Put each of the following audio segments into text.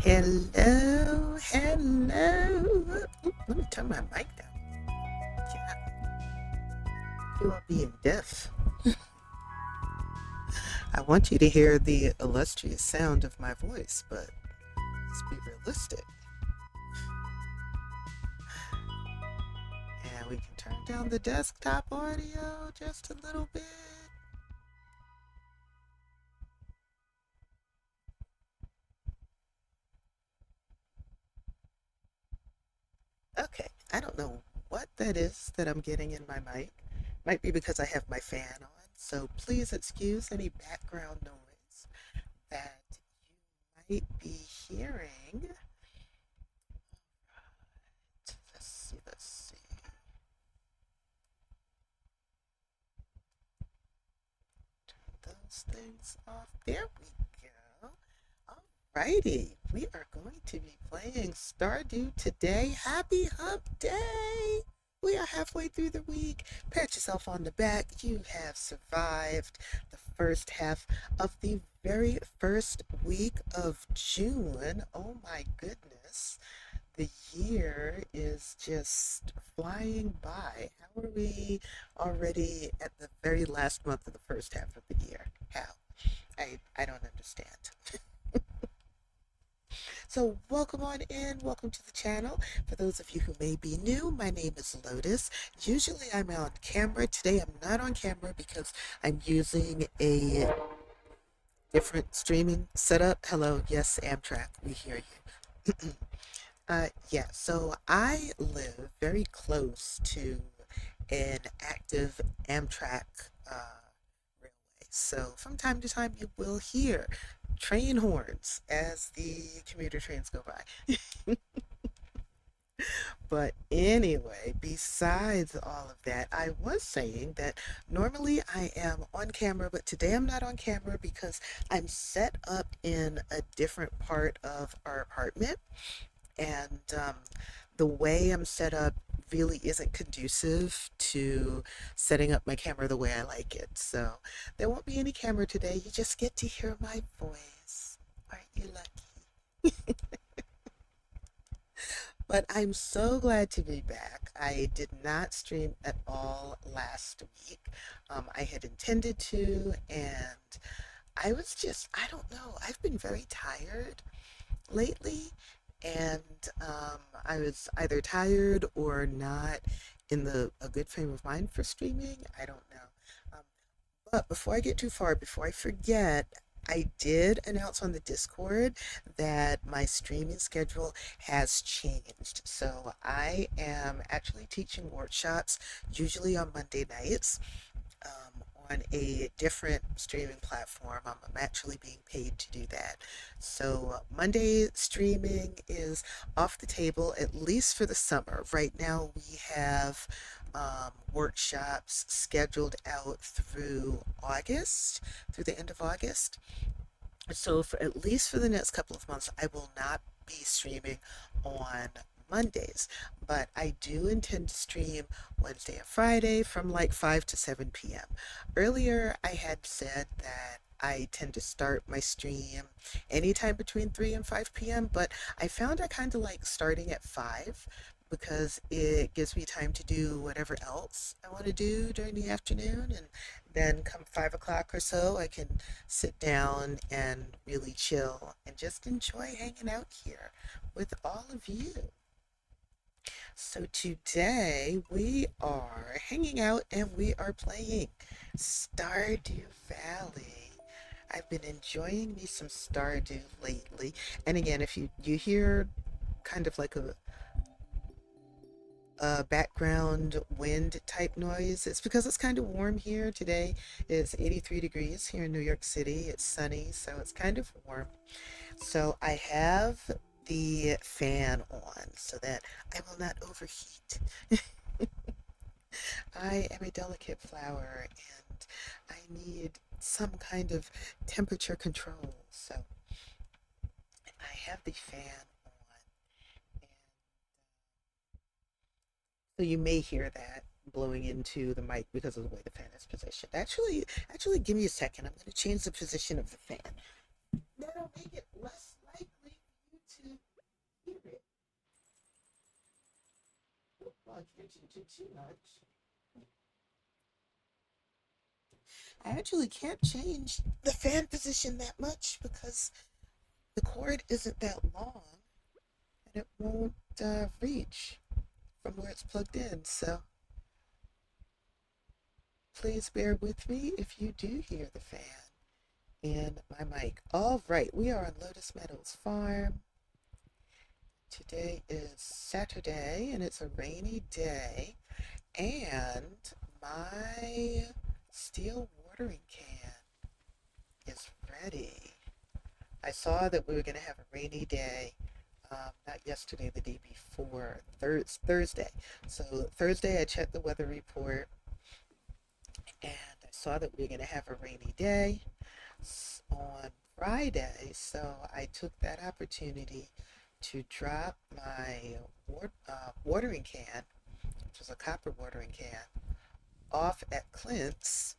Hello, hello. Oop, let me turn my mic down. Yeah, you are being deaf. I want you to hear the illustrious sound of my voice, but let's be realistic. And we can turn down the desktop audio just a little bit. Okay, I don't know what that is that I'm getting in my mic. Might be because I have my fan on, so please excuse any background noise that you might be hearing. Let's see. Turn those things off. There we go. Alrighty, we are going to be playing Stardew today. Happy Hump Day! We are halfway through the week. Pat yourself on the back. You have survived the first half of the very first week of June. Oh my goodness. The year is just flying by. How are we already at the very last month of the first half of the year? How? I don't understand. So, welcome on in. Welcome to the channel. For those of you who may be new, my name is Lotus. Usually I'm on camera. Today I'm not on camera because I'm using a different streaming setup. Hello, yes, Amtrak, we hear you. Yeah, so I live very close to an active Amtrak railway. So from time to time, you will hear train horns as the commuter trains go by. But anyway, besides all of that, I was saying that normally I am on camera, but today I'm not on camera because I'm set up in a different part of our apartment. And the way I'm set up really isn't conducive to setting up my camera the way I like it. So there won't be any camera today. You just get to hear my voice. Aren't you lucky? But I'm so glad to be back. I did not stream at all last week. I had intended to, and I was just, I don't know, I've been very tired lately, and I was either tired or not in the a good frame of mind for streaming. I don't know. Um, but before I get too far, before I forget, I did announce on the Discord that my streaming schedule has changed. So I am actually teaching workshops, usually on Monday nights, on a different streaming platform. I'm actually being paid to do that. So Monday streaming is off the table, at least for the summer. Right now, we have workshops scheduled out through August, through the end of August. So for at least for the next couple of months, I will not be streaming on Mondays, but I do intend to stream Wednesday and Friday from like 5 to 7 p.m. Earlier, I had said that I tend to start my stream anytime between 3 and 5 p.m., but I found I kind of like starting at 5 because it gives me time to do whatever else I want to do during the afternoon. And then come 5 o'clock or so, I can sit down and really chill and just enjoy hanging out here with all of you. So today we are hanging out and we are playing Stardew Valley. I've been enjoying me some Stardew lately. And again, if you hear kind of like a background wind type noise, it's because it's kind of warm here today. It's 83 degrees here in New York City. It's sunny, so it's kind of warm. So I have the fan on so that I will not overheat. I am a delicate flower and I need some kind of temperature control. So I have the fan on. And so you may hear that blowing into the mic because of the way the fan is positioned. Actually, give me a second. I'm going to change the position of the fan. That'll make it less likely for you to attention to too much. I actually can't change the fan position that much because the cord isn't that long and it won't reach from where it's plugged in. So please bear with me if you do hear the fan in my mic. All right, we are on Lotus Meadows Farm. Today is Saturday and it's a rainy day, and my steel watering can is ready. I saw that we were going to have a rainy day, not yesterday, the day before, Thursday. So Thursday, I checked the weather report and I saw that we were going to have a rainy day on Friday. So I took that opportunity to drop my watering can, which was a copper watering can, off at Clint's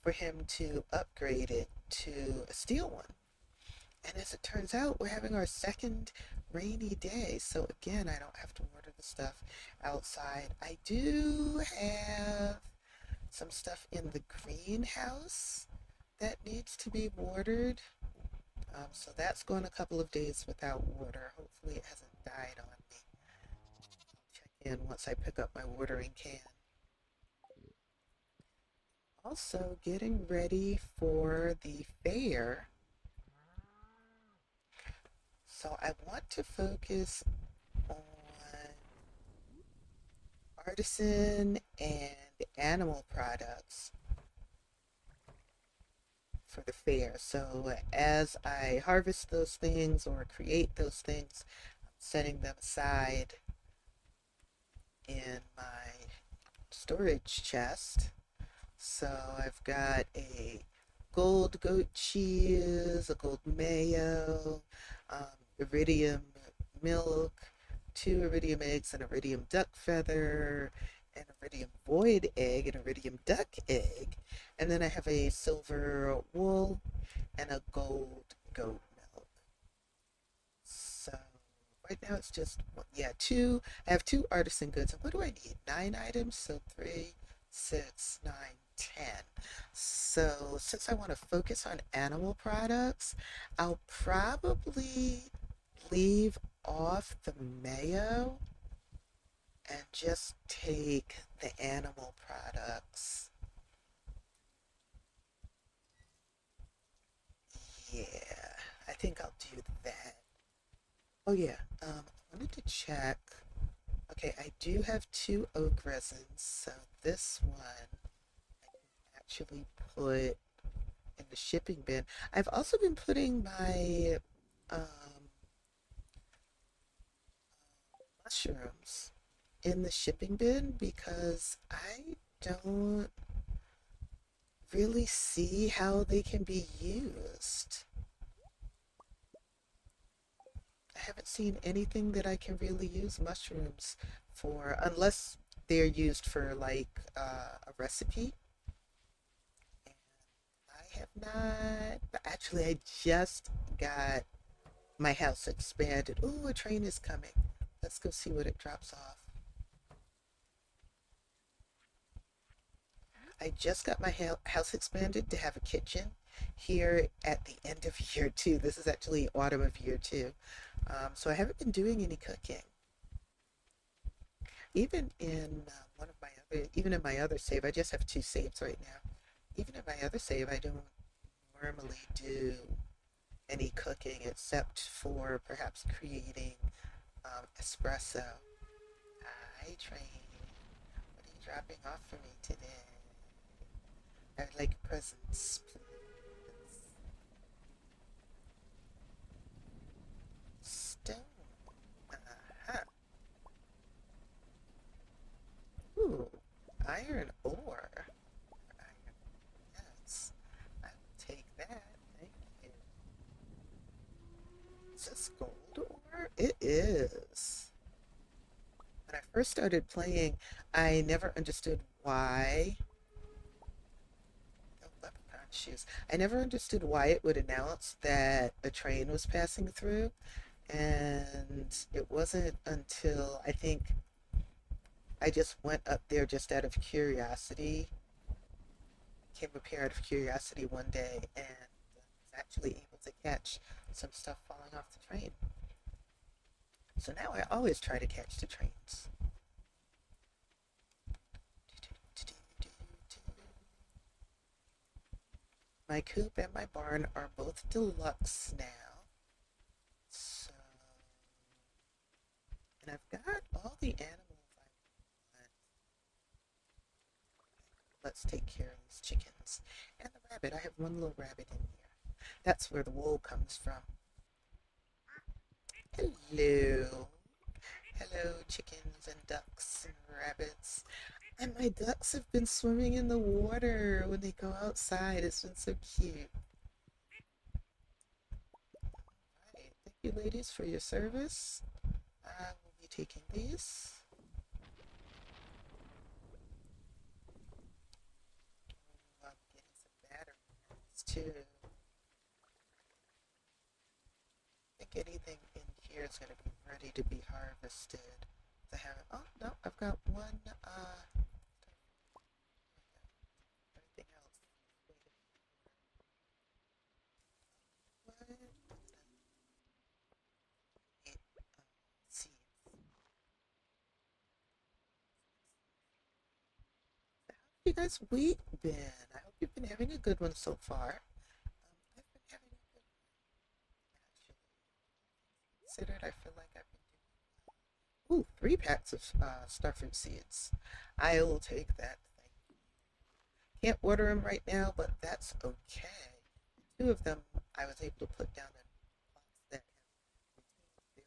for him to upgrade it to a steel one. And as it turns out, we're having our second rainy day. So again, I don't have to water the stuff outside. I do have some stuff in the greenhouse that needs to be watered. So that's going a couple of days without water. Hopefully it hasn't died on me. I'll check in once I pick up my watering can. Also getting ready for the fair. So I want to focus on artisan and animal products for the fair. So as I harvest those things or create those things, I'm setting them aside in my storage chest. So I've got a gold goat cheese, a gold mayo, iridium milk, two iridium eggs, an iridium duck feather, an iridium void egg, an iridium duck egg, and then I have a silver wool and a gold goat milk. So right now it's just, yeah, two. I have two artisan goods. And what do I need? 9 items. So 3, 6, 9, 10. So since I want to focus on animal products, I'll probably leave off the mayo and just take the animal products. Yeah, I think I'll do that. Oh yeah, I wanted to check. Okay, I do have two oak resins, so this one I can actually put in the shipping bin. I've also been putting my mushrooms in the shipping bin because I don't really see how they can be used. I haven't seen anything that I can really use mushrooms for, unless they're used for like a recipe. And I have not. But actually, I just got my house expanded. Ooh, a train is coming. Let's go see what it drops off. I just got my house expanded to have a kitchen here at the end of year two. This is actually autumn of year two. So I haven't been doing any cooking. Even in even in my other save, I just have two saves right now. Even in my other save, I don't normally do any cooking except for perhaps creating espresso. Hi, train. What are you dropping off for me today? I'd like presents, please. Stone. Uh-huh. Ooh, iron ore. Iron, yes. I will take that. Thank you. Is this gold ore? It is. When I first started playing, I never understood why. Oh, leprechaun shoes. I never understood why it would announce that a train was passing through. And it wasn't until I think I just went up there just out of curiosity, came up here out of curiosity one day and was actually able to catch some stuff falling off the train. So now I always try to catch the trains. My coop and my barn are both deluxe now. So, and I've got all the animals I want. Let's take care of these chickens. And the rabbit. I have one little rabbit in here. That's where the wool comes from. Hello. Hello, chickens and ducks and rabbits. And my ducks have been swimming in the water when they go outside. It's been so cute. All right. Thank you, ladies, for your service. I will be taking these. I'm getting some batteries too. I think anything in here is going to be ready to be harvested. I haven't. Oh no, I've got one. Everything else. What? Seeds. How have you guys' week been? I hope you've been having a good one so far. I've been having a good one, actually. Considered, I feel like I've been doing. Ooh, 3 packs of starfruit seeds. I will take that. Thank you. Can't order them right now, but that's okay. 2 of them I was able to put down in pots that have retained their water.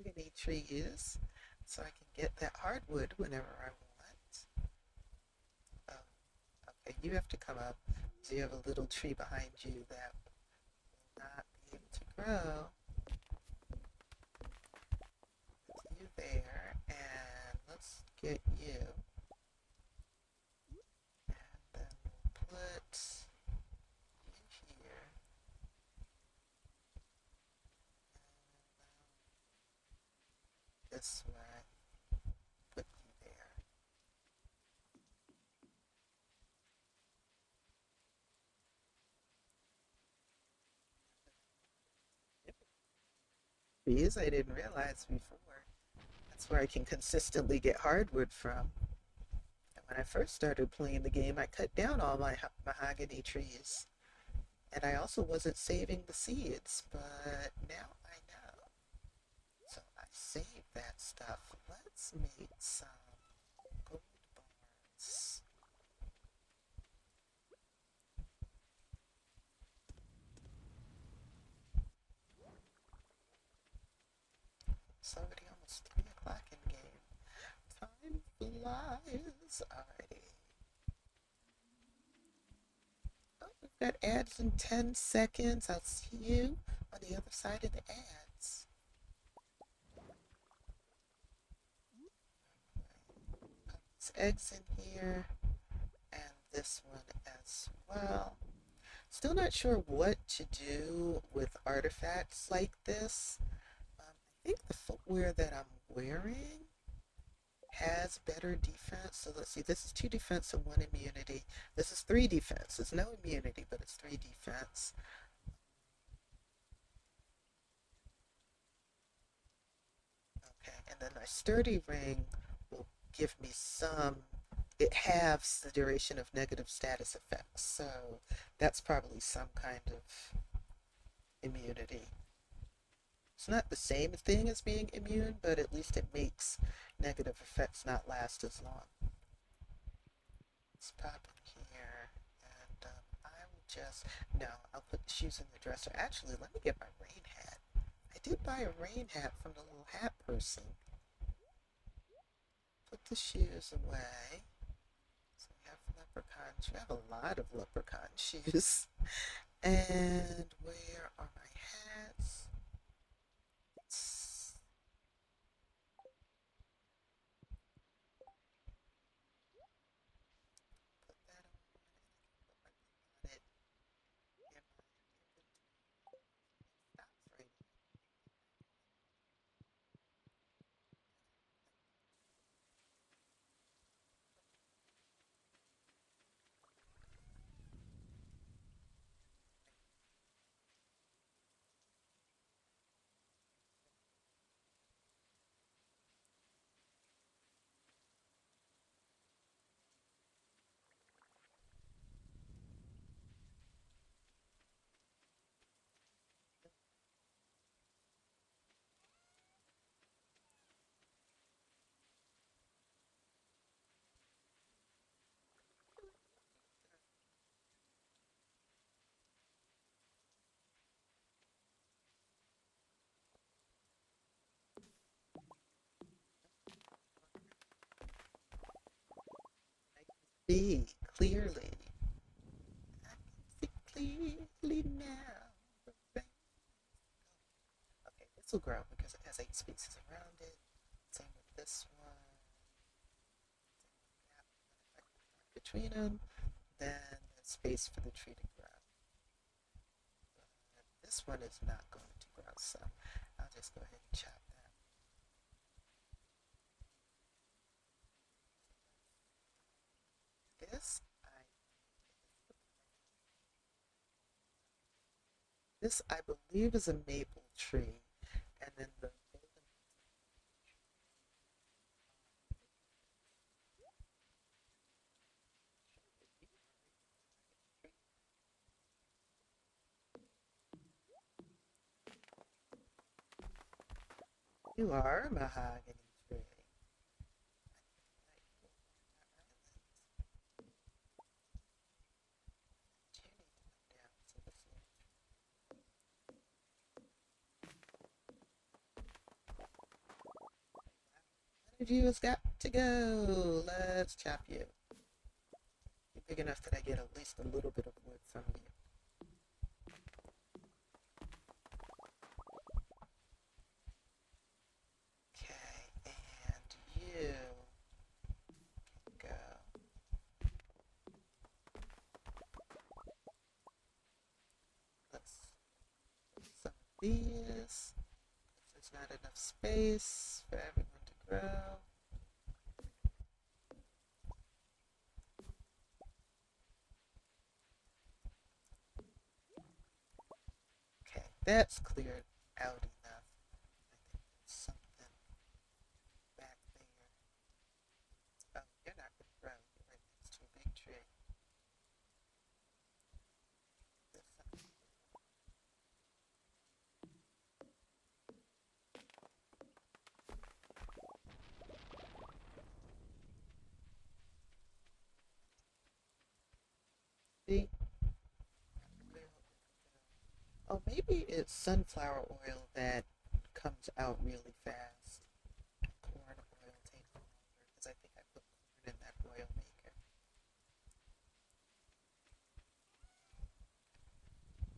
Mahogany trees, so I can get that hardwood whenever I want. Okay, you have to come up. So you have a little tree behind you that will not be able to grow. Put you there, and let's get you. And then we'll put you here. This way. Put you there. Trees I didn't realize before. That's where I can consistently get hardwood from. And when I first started playing the game, I cut down all my mahogany trees. And I also wasn't saving the seeds, but now I know. So I saved that stuff. Let's make some gold bars. It's already almost 3 o'clock in game. Time flies. Alrighty. Oh, we've got ads in 10 seconds. I'll see you on the other side of the ads. Put these eggs in here and this one as well. Still not sure what to do with artifacts like this. I think the footwear that I'm wearing has better defense. So let's see, this is 2 defense and 1 immunity. This is 3 defense. It's no immunity, but it's 3 defense. Okay, and then my sturdy ring will give me some, it halves the duration of negative status effects. So that's probably some kind of immunity. It's not the same thing as being immune, but at least it makes negative effects not last as long. Let's pop in here, and I will just, no, I'll put the shoes in the dresser. Actually, let me get my rain hat. I did buy a rain hat from the little hat person. Put the shoes away. So we have leprechauns. We have a lot of leprechaun shoes. And where are my hats? Let's see clearly. I can see clearly now. Okay, this will grow because it has 8 species around it. Same with this one. Between them, then there's space for the tree to grow. But this one is not going to grow, so I'll just go ahead and chop that. This I believe is a maple tree, and then the you are a mahogany tree. One of you has got to go. Let's chop you. You're big enough that I get at least a little bit of wood from you. Okay, and you go. Let's put some of these. There's not enough space for everyone to grow. Okay, that's cleared out enough. I think there's something back there. Oh, you're not going to grow. You're right next to a big tree. See? Oh, maybe it's sunflower oil that comes out really fast. Corn oil takes longer because I think I put corn in that oil maker.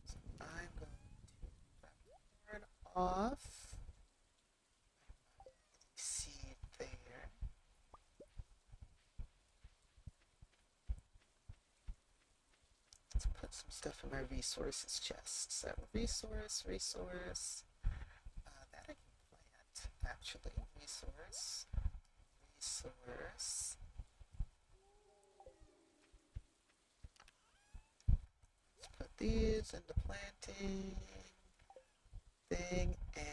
So I'm going to drop corn off. Seed there. Let's put some stuff in my resources chest. So resource. That I can plant actually. Resource. Let's put these in the planting thing, and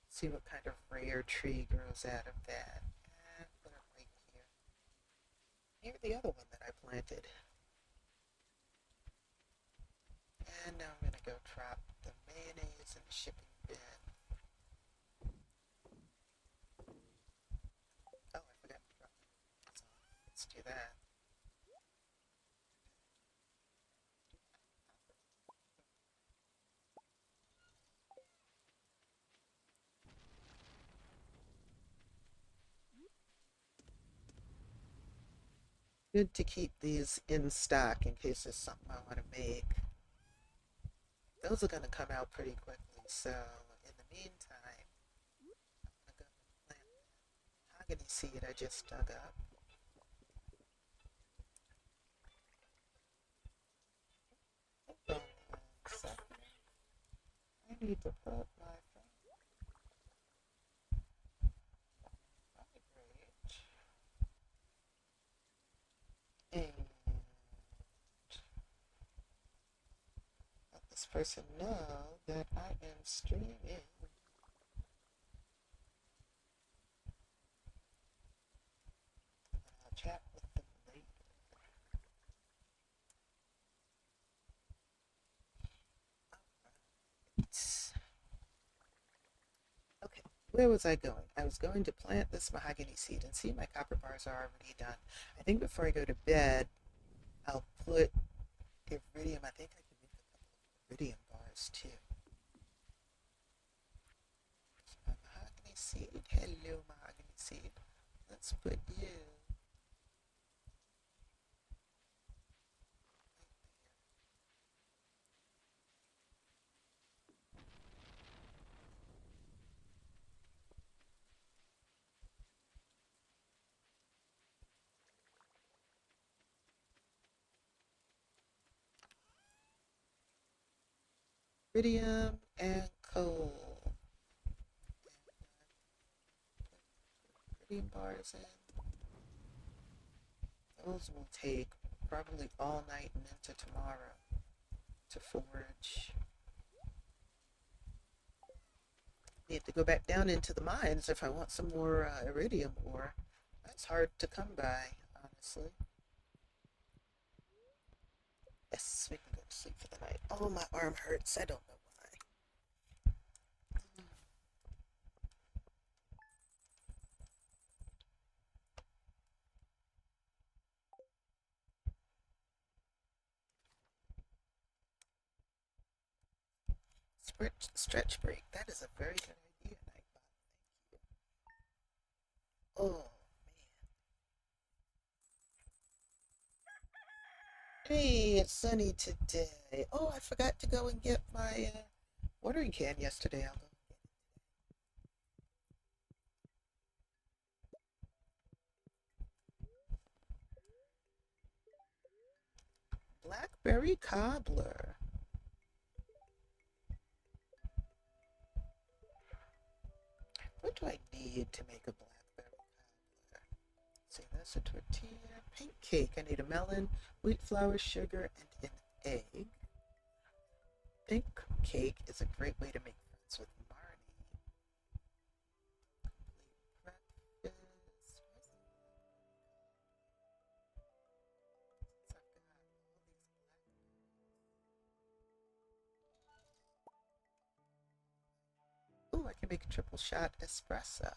see what kind of rare tree grows out of that. And put it right here. Near the other one that I planted. And now I'm gonna go drop the mayonnaise in the shipping bin. Oh, I forgot to drop it. So let's do that. Good to keep these in stock in case there's something I want to make. Those are going to come out pretty quickly, so in the meantime, I'm going to go and plant that mahogany seed I just dug up. Hold on 1 second. I need to put my vibrate and let this person know that I am streaming. And I'll chat with them later. Okay, where was I going? I was going to plant this mahogany seed, and see, my copper bars are already done. I think before I go to bed, I'll put iridium. I think I can make a couple of iridium bars too. Here's my mahogany seed. Hello, mahogany see. Let's put you. Iridium and coal. Iridium bars in. Those will take probably all night and into tomorrow to forge. Need to go back down into the mines if I want some more iridium ore. That's hard to come by, honestly. Yes, we can go to sleep for the night. Oh, my arm hurts. I don't know why. Stretch break. That is a very good idea, Nightbot. Thank you. Oh, hey, it's sunny today. Oh, I forgot to go and get my watering can yesterday. I'll go get it. Blackberry cobbler. What do I need to make a blackberry cobbler? See, that's a tortilla. Pink cake. I need a melon, wheat flour, sugar, and an egg. Pink cake is a great way to make friends with Marnie. Complete breakfast. Ooh, I can make a triple shot espresso.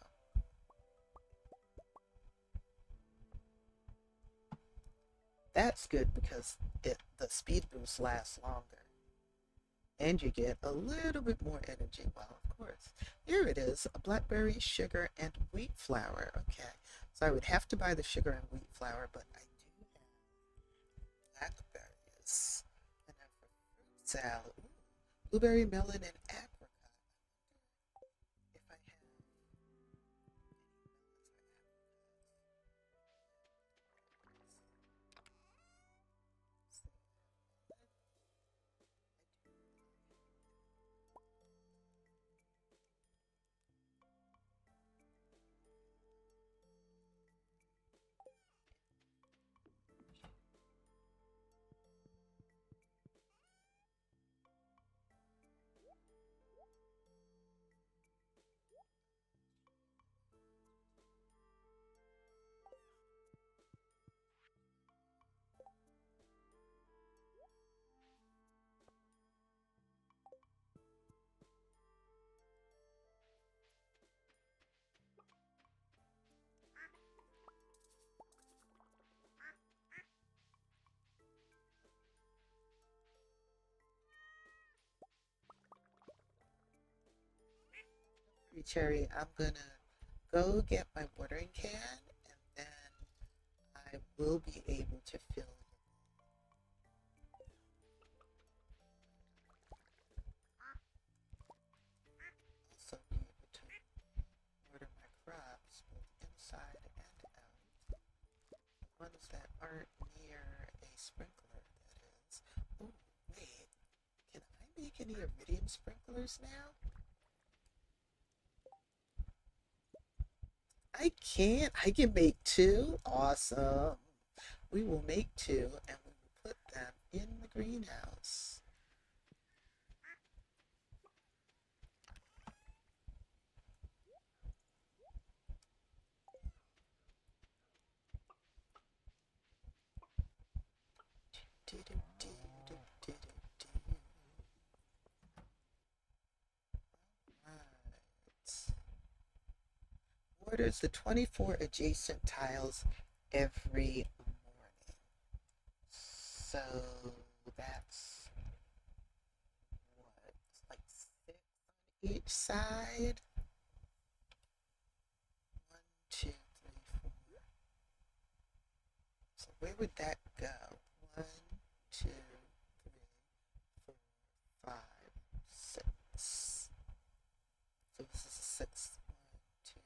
That's good because the speed boost lasts longer. And you get a little bit more energy. Well, of course. Here it is, a blackberry, sugar, and wheat flour. Okay, so I would have to buy the sugar and wheat flour, but I do have blackberries. And then for fruit salad, ooh, blueberry, melon, and apricot. If I have any melons or cherry, I'm gonna go get my watering can and then I will be able to fill it. Also be able to water my crops both inside and out. The ones that aren't near a sprinkler, that is. Oh, wait. Can I make any iridium sprinklers now? I can. I can make two. Awesome. We will make two and we will put them in the greenhouse. Right. Waters the 24 adjacent tiles every morning. So that's what? It's like 6 on each side. 1, 2, Where would that go? One, two, three, four, five, six. So this is a six. One, two,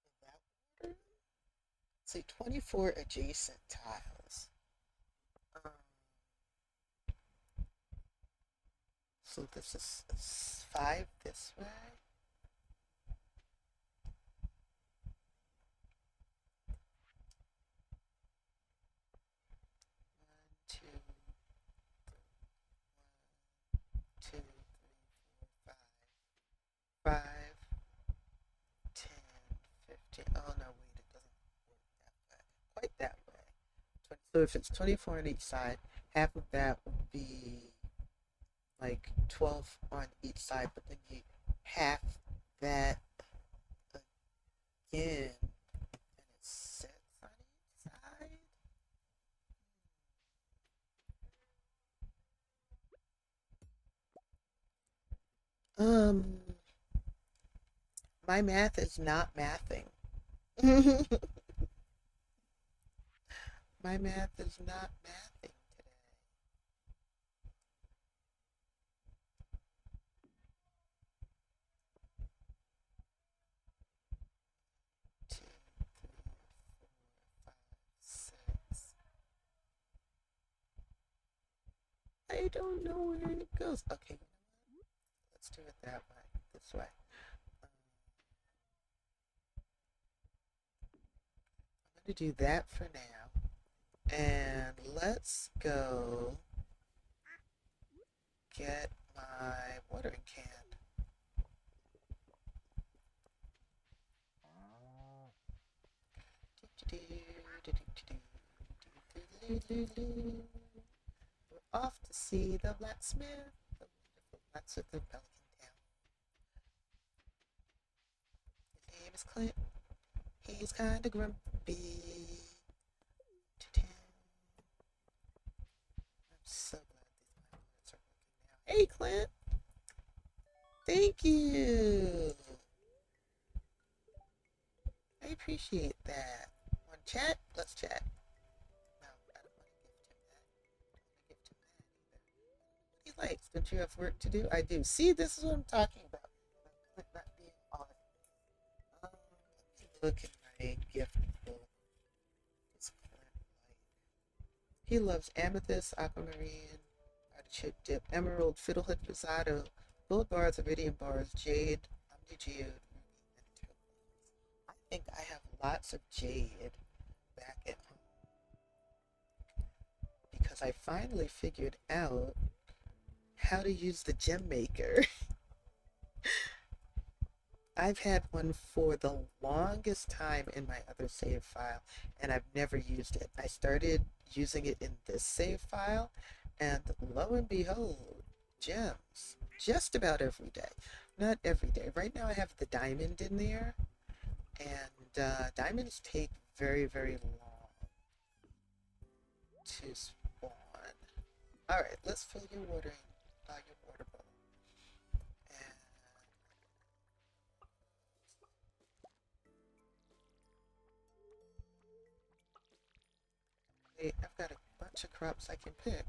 in that order. See, 24 adjacent tiles. Um, so this is five this way. One, two, two, three, four, five. 10, 15. Oh no, wait, it doesn't work that way. Quite that way. So if it's 24 on each side, half of that would be like 12 on each side, but then you half that again, and it's 6 on each side. Um, my math is not mathing. My math is not mathing today. Two, three, four, five, six. I don't know where it goes. Okay, let's do it that way. This way. Um, I'm going to do that for now. And let's go get my watering can. We're off to see the blacksmith, the wonderful blacksmith of Pelican Town. His name is Clint. He's kinda grumpy. I'm so glad these migrants are working now. Hey, Clint. Thank you. I appreciate that. Want to chat? Let's chat. No, I don't want to gift him that. I don't want to gift him that either. He likes. Don't you have work to do? I do. See, this is what I'm talking about. Clint not being honest. Let me look at my gift book. It's Clint like. He loves amethyst, aquamarine, artichoke dip, emerald, fiddlehead rosado, gold bars, iridium bars, jade, omni-geode, ruby, and turquoise. I think I have lots of jade back at home because I finally figured out how to use the gem maker. I've had one for the longest time in my other save file, and I've never used it. I started using it in this save file, and lo and behold, gems just about every day. Not every day. Right now, I have the diamond in there, and diamonds take very, very long to spawn. All right, let's fill your your water bowl. And wait, I've got a bunch of crops I can pick.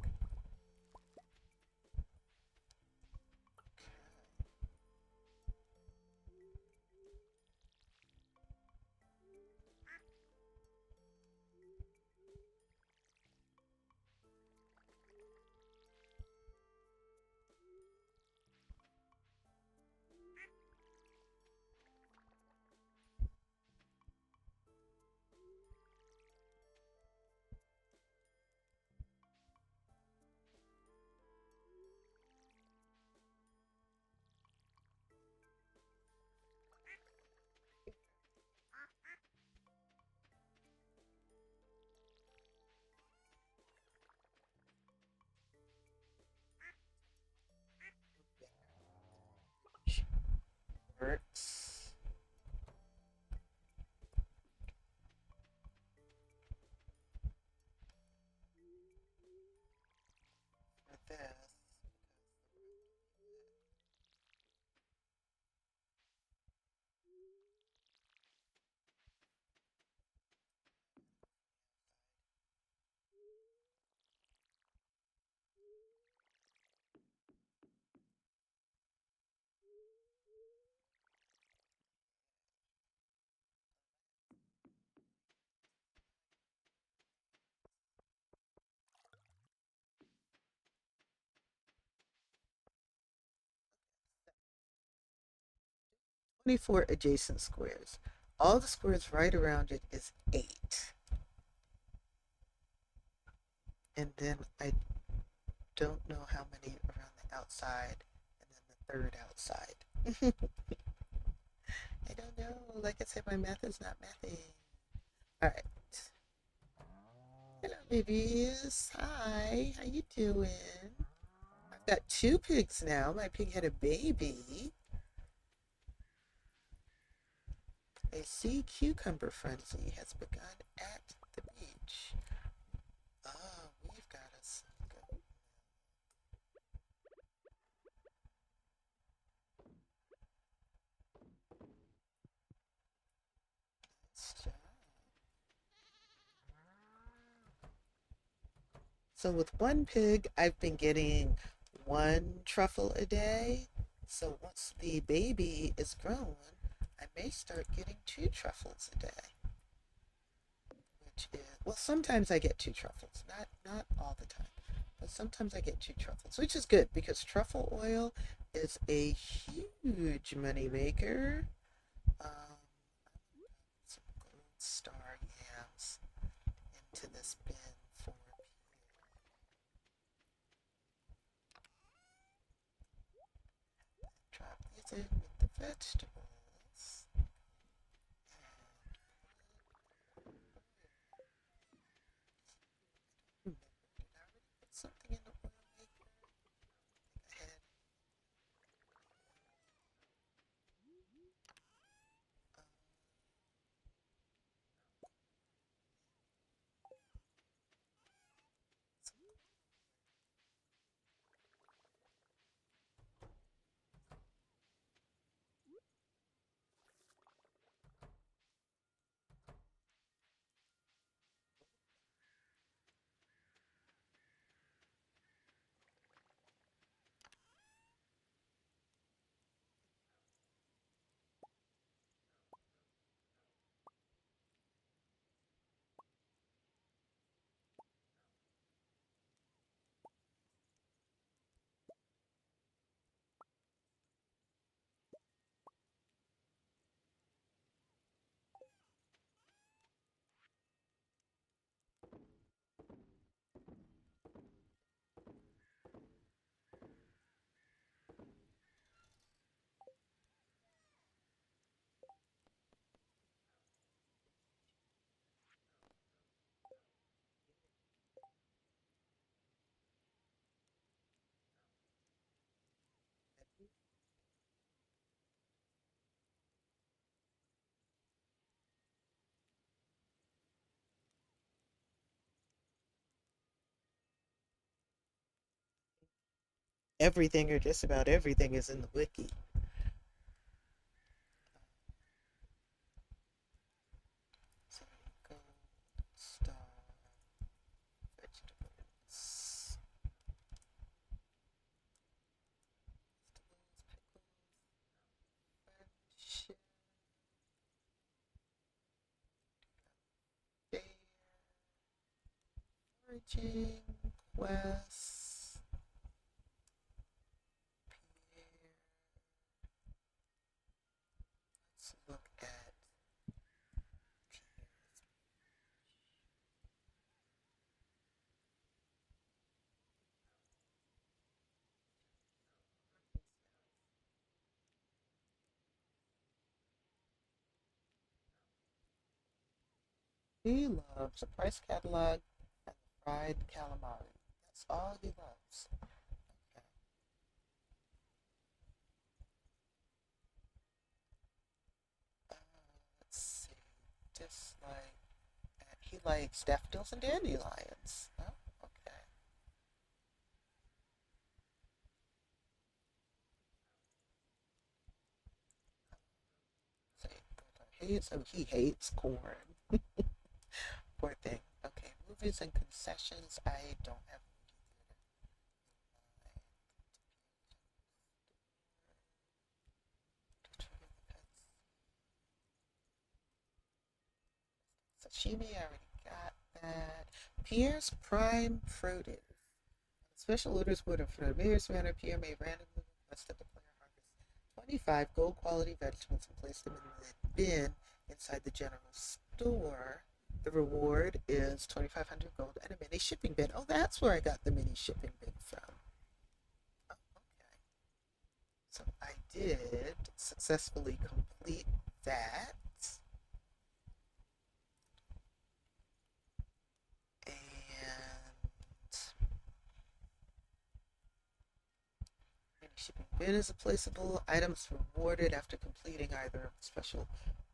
Works for this. 24 adjacent squares. All the squares right around it is 8. And then I don't know how many around the outside, and then the third outside. I don't know. Like I said, my math is not mathy. All right. Hello, babies. Hi. How you doing? I've got 2 pigs now. My pig had a baby. A sea cucumber frenzy has begun at the beach. Oh, we've got us. So with one pig, I've been getting 1 truffle a day. So once the baby is grown, I may start getting 2 truffles a day. Which is, well, sometimes I get 2 truffles, not all the time, but sometimes I get 2 truffles, which is good because truffle oil is a huge money maker. Some gold star yams into this bin for drop these in with the vegetables. Remember, did I already put something in the oil maker? I had everything or just about everything is in the wiki. So gold star vegetables. Vegetables, pickles, foraging, quests, Pierre. Let's look at he loves a price catalog and the fried calamari. That's all he loves. Okay. Uh, let's see. Dislike. He likes daffodils and dandelions. Oh, okay. So he hates corn. Poor thing. Okay, movies and concessions. I don't have sashimi. I already got that. Pierre's Prime Produce. Special orders order for the mayor's manor. Pierre may randomly request that the player harvest 25 gold quality vegetables and place them in the bin inside the general store. The reward is 2,500 gold and a mini shipping bin. Oh, that's where I got the mini shipping bin from. Oh, okay. So I did successfully complete that. And mini shipping bin is a placeable items rewarded after completing either of the special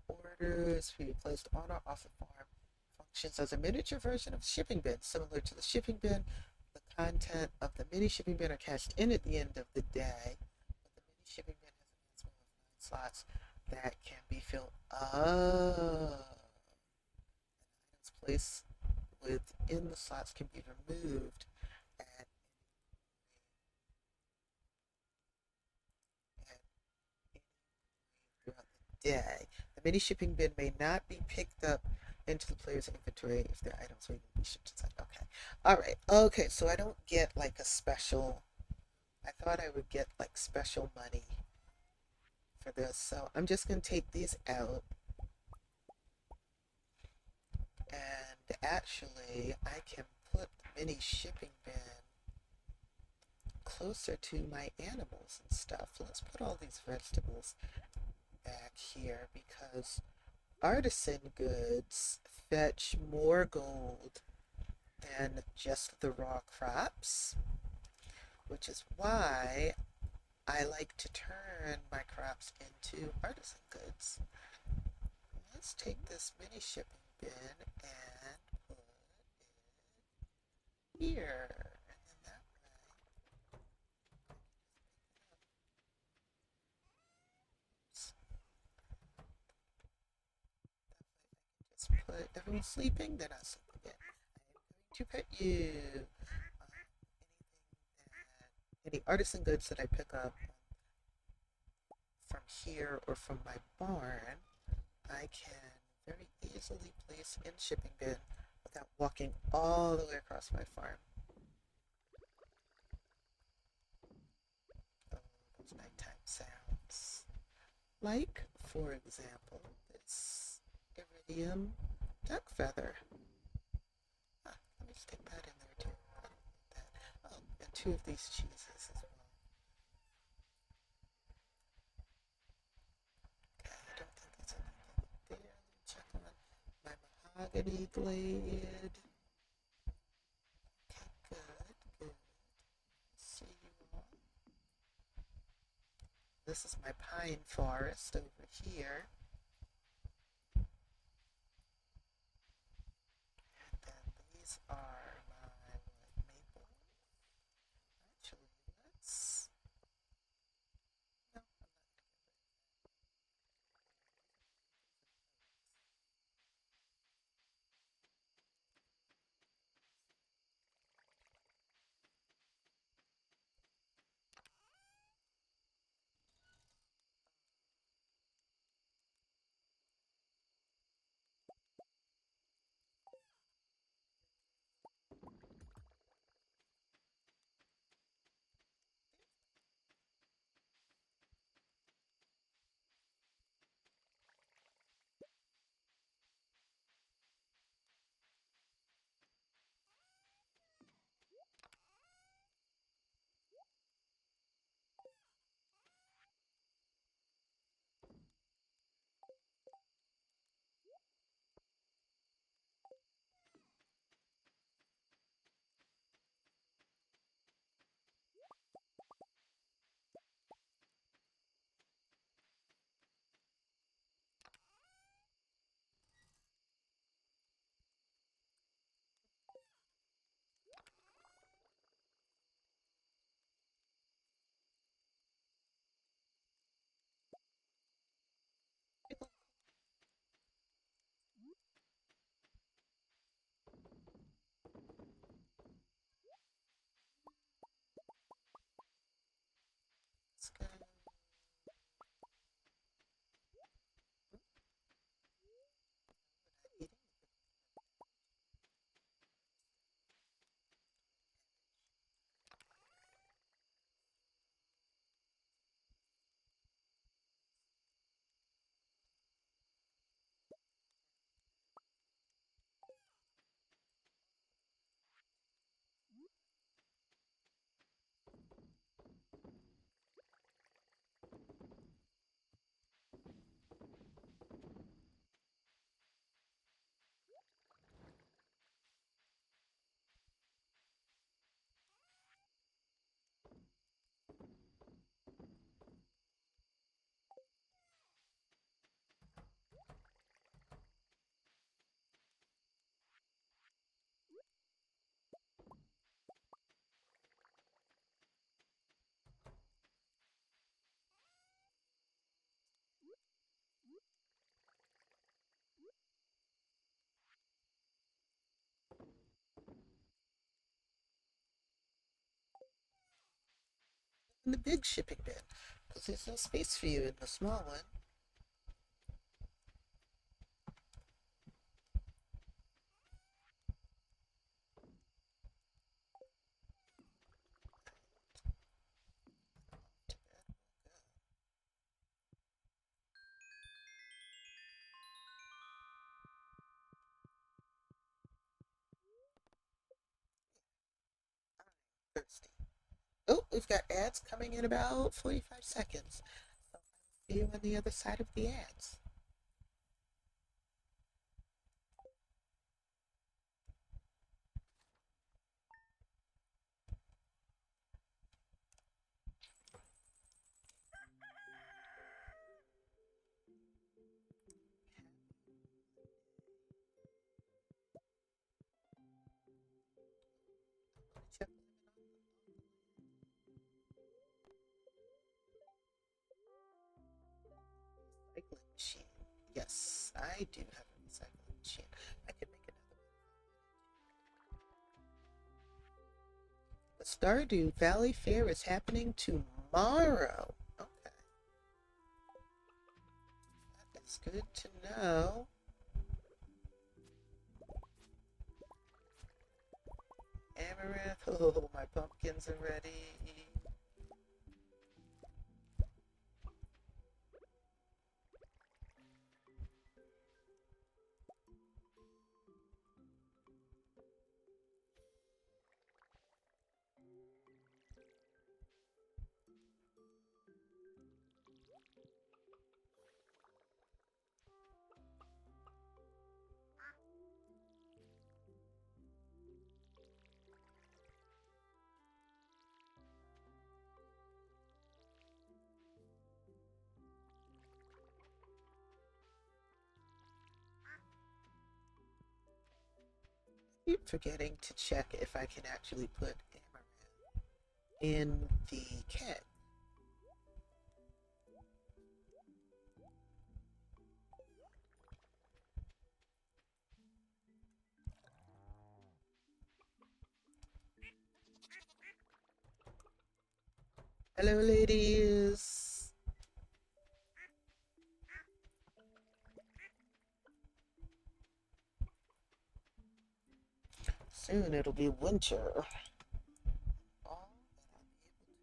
orders be placed on or off the farm. Functions as a miniature version of shipping bin, similar to the shipping bin. The content of the mini shipping bin are cashed in at the end of the day. But the mini shipping bin has a maximum of 9 slots that can be filled up. Items placed within the slots can be removed at throughout the day. The mini shipping bin may not be picked up into the player's inventory if their items waiting to be shipped inside. Okay. Alright. Okay, so I don't get like a special. I thought I would get like special money for this. So I'm just going to take these out. And actually, I can put the mini shipping bin closer to my animals and stuff. Let's put all these vegetables back here because artisan goods fetch more gold than just the raw crops, which is why I like to turn my crops into artisan goods. Let's take this mini shipping bin and put it here. And then that way, just put everyone sleeping, they're not sleeping yet. I'm going to pet you. Any artisan goods that I pick up from here or from my barn, I can very easily place in shipping bin without walking all the way across my farm. Oh, those nighttime sounds. Like, for example, this iridium duck feather. Ah, let me stick that in there too. I don't need that. Oh, and 2 of these cheeses as well. Okay, I don't think there's anything there. Let me check on my mahogany glade. Okay, good, good. See you all. This is my pine forest over here. And then these are my maple. Actually, let's. No, in the big shipping bin because there's no space for you in the small one. Thirsty. Oh, we've got ads coming in about 45 seconds. So I'll see you on the other side of the ads. Check the recycling machine. Yes, I do have a recycling machine. I can make another one. The Stardew Valley Fair is happening tomorrow. Okay, that's good to know. Amaranth. Oh, my pumpkins are ready. Keep forgetting to check if I can actually put amaranth in the keg. Hello, ladies. Soon it'll be winter. All that I'll be able to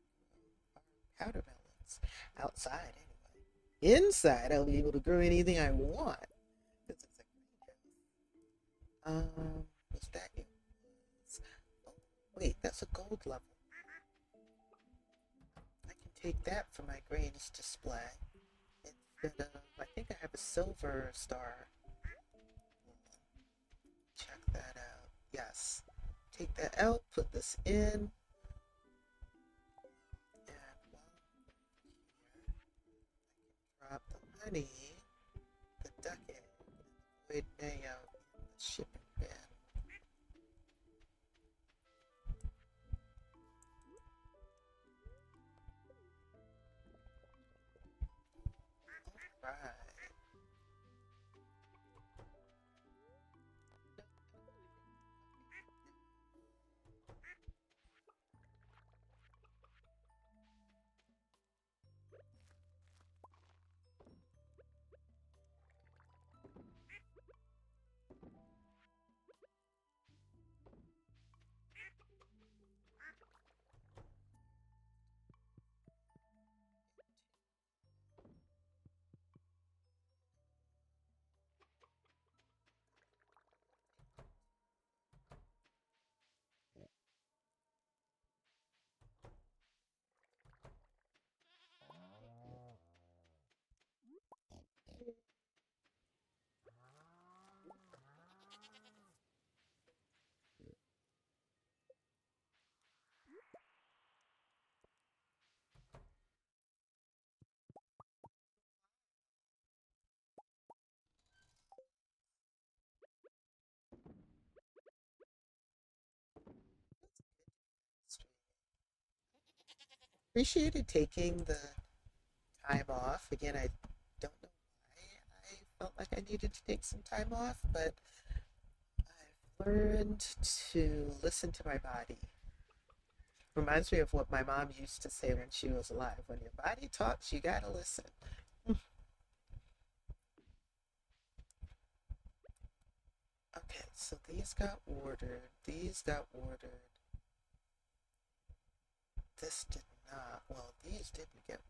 grow are powder melons. Outside, anyway. Inside, I'll be able to grow anything I want. Because it's a greenhouse. Was that it? Oh, wait, that's a gold level. I can take that for my grains display. Instead of, I think I have a silver star. Check that out. Yes. Take that out, put this in, and while here, drop the honey, the duck egg, and the void mayo in the shipping bin. Alright. Appreciated taking the time off. Again, I don't know why I felt like I needed to take some time off, but I've learned to listen to my body. Reminds me of what my mom used to say when she was alive. When your body talks, you gotta listen. Okay, so these got ordered. These got ordered. This did not. Well, these didn't get ordered.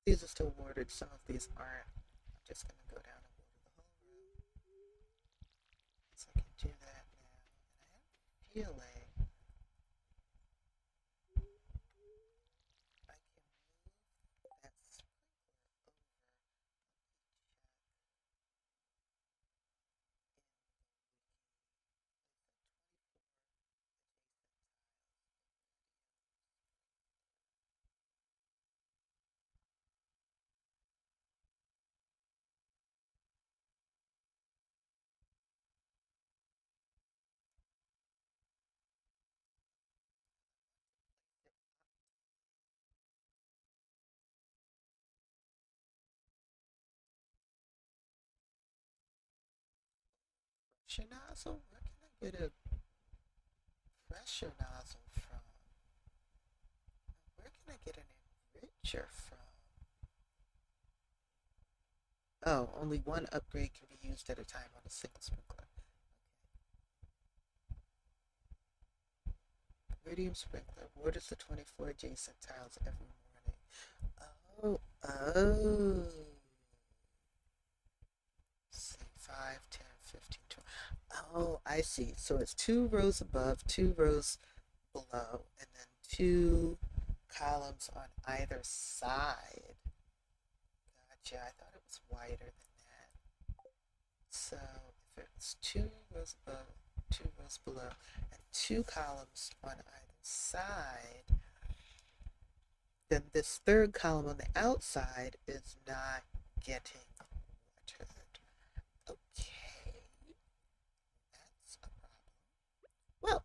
These are still ordered. Some of these aren't. I'm just gonna go down and order the whole room. So I can do that now. And I have a feeling I can move that sprinkler over pressure nozzle. Where can I get a pressure nozzle from? Where can I get an enricher from? Oh, only one upgrade can be used at a time on a single sprinkler. Radium sprinkler waters the 24 adjacent tiles every morning. Oh. See, 5, 10, 15, 20. Oh, I see. So it's 2 rows above, 2 rows below, and then 2 columns on either side. Gotcha. I thought it was wider than that. So if it's 2 rows above, 2 rows below, and 2 columns on either side, then this third column on the outside is not getting watered. Okay, that's a problem. Well,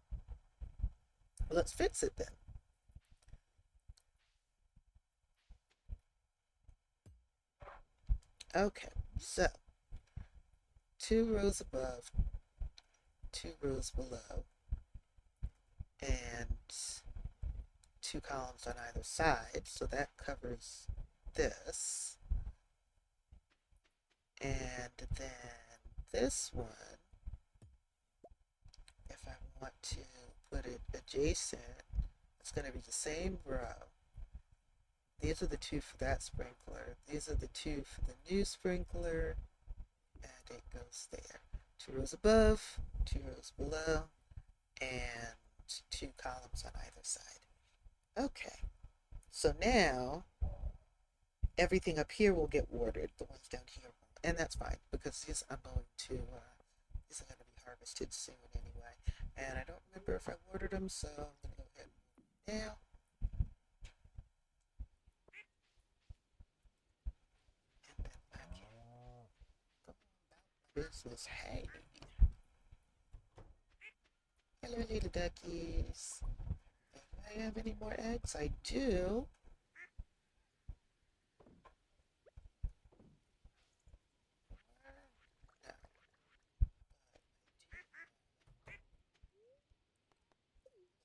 let's fix it then. Okay, so 2 rows above, 2 rows below, and 2 columns on either side. So that covers this. And then this one, if I want to put it adjacent, it's going to be the same row. These are the 2 for that sprinkler. These are the 2 for the new sprinkler. And it goes there. 2 rows above, 2 rows below, and 2 columns on either side. Okay, so now everything up here will get watered. The ones down here won't. And that's fine because these I'm going to these are going to be harvested soon anyway. And I don't remember if I watered them, so I'm going to go ahead and now. And then I can go about my business. Hey, hello, little duckies. Do I have any more eggs? I do. No,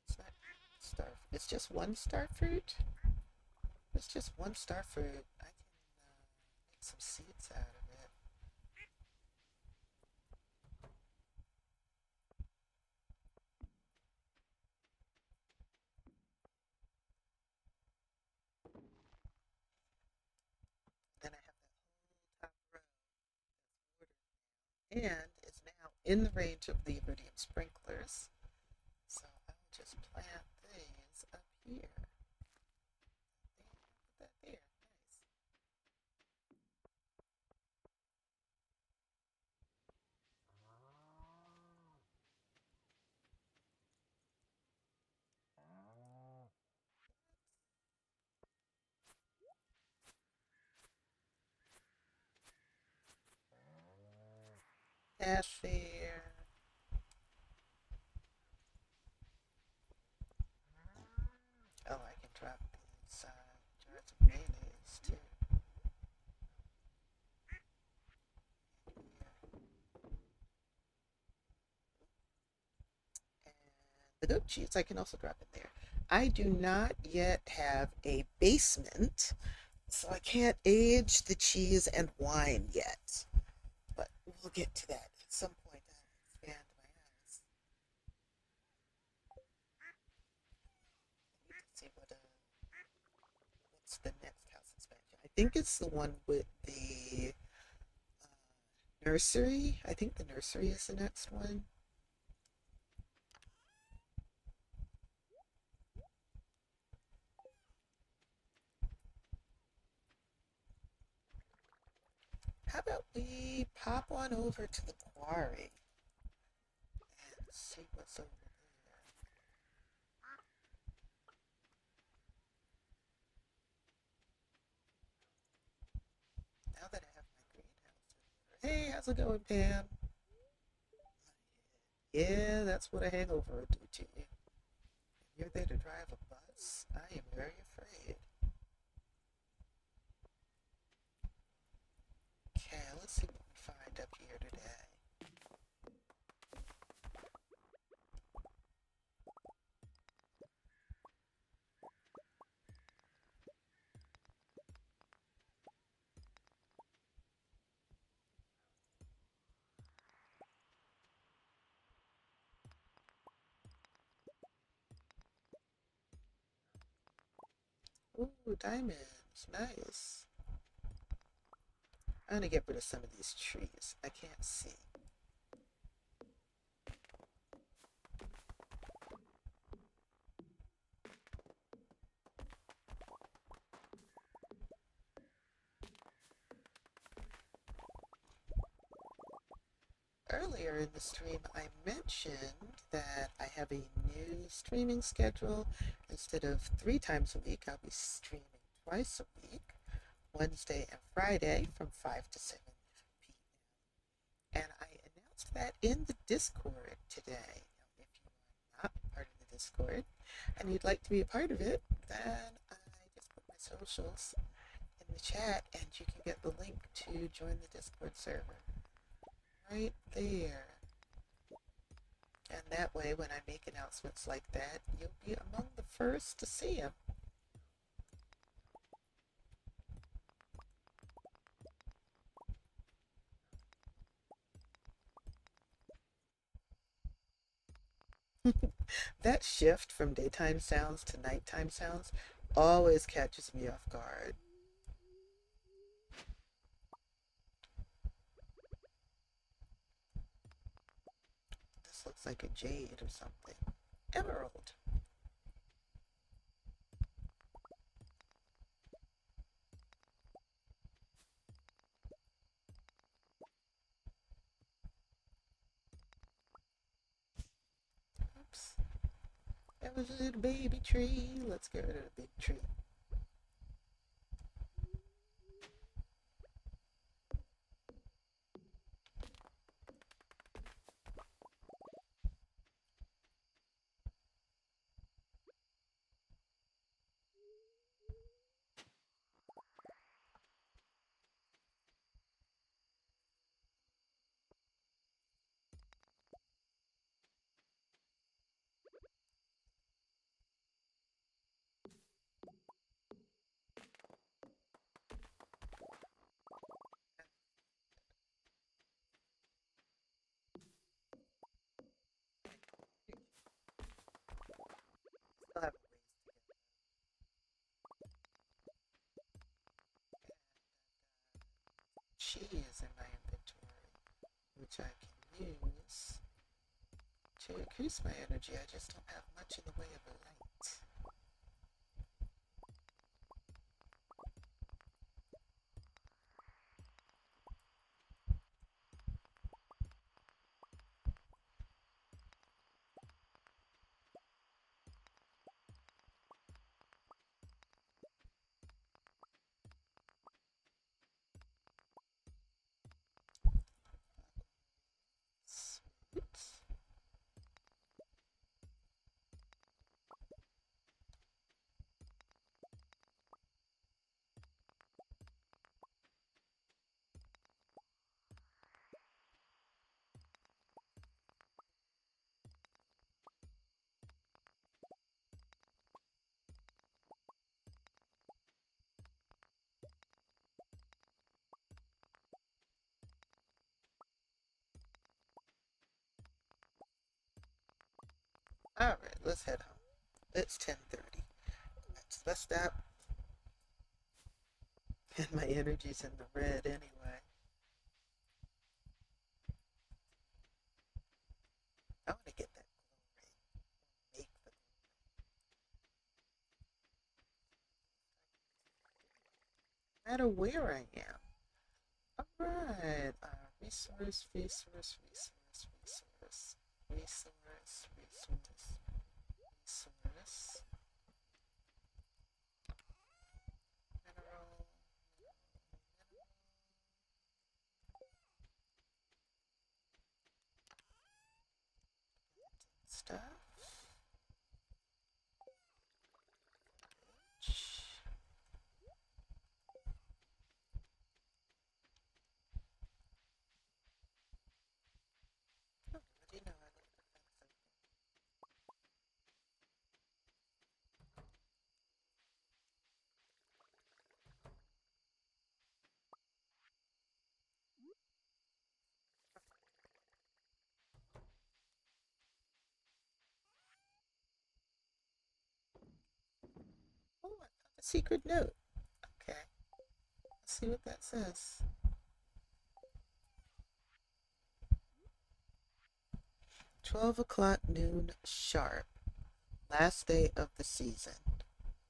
it's not star. It's just one star fruit. It's just one star fruit. I can make some seeds out of it. Then I have that whole top row ordered and is now in the range of the iridium sprinklers. So I'll just plant these up here. Put that there. Nice. Cashier. Oh, I can drop these jars of mayonnaise too. And the goat cheese I can also drop in there. I do not yet have a basement, so I can't age the cheese and wine yet. But we'll get to that at some point. I'll expand my house. I need to see what's the next house expansion. I think it's the one with the nursery. I think the nursery is the next one. How about we pop on over to the quarry and see what's over there? Now that I have my greenhouse. Hey, how's it going, Pam? Yeah, that's what a hangover will do to you. You're there to drive a bus? I am very afraid. Okay, let's see what we find up here today. Ooh, diamonds. Nice. I'm gonna get rid of some of these trees. I can't see. Earlier in the stream, I mentioned that I have a new streaming schedule. Instead of 3 times a week, I'll be streaming twice a week, Wednesday and Friday from 5 to 7 p.m. And I announced that in the Discord today. Now, if you are not part of the Discord and you'd like to be a part of it, then I just put my socials in the chat and you can get the link to join the Discord server right there. And that way, when I make announcements like that, you'll be among the first to see them. That shift from daytime sounds to nighttime sounds always catches me off guard. This looks like a jade or something. Emerald. Oops. That was a little baby tree. Let's get rid of the big tree. Still have a ways to get cheese in my inventory, which I can use To increase my energy, I just don't have much in the way of light. Oops. All right, let's head home. It's 10:30. Let's stop. And my energy's in the red anyway. I want to get that glow ring. Make the no matter where I am. All right. Resource, resource, resource, resource, resource, resource, resource. Mineral, stuff. Oh, what do you know? I need to find something. Oh, I found a secret note. Okay, let's see what that says. 12 o'clock noon sharp. Last day of the season.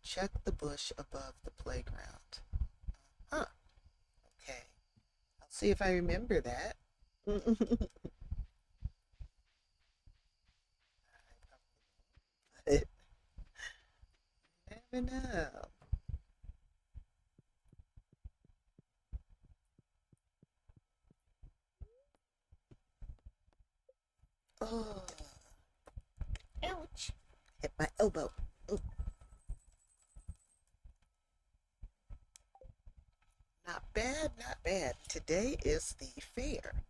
Check the bush above the playground. Huh. Okay. I'll see if I remember that. But never know. Oh, ouch. Hit my elbow. Ooh, not bad, not bad. Today is the fair.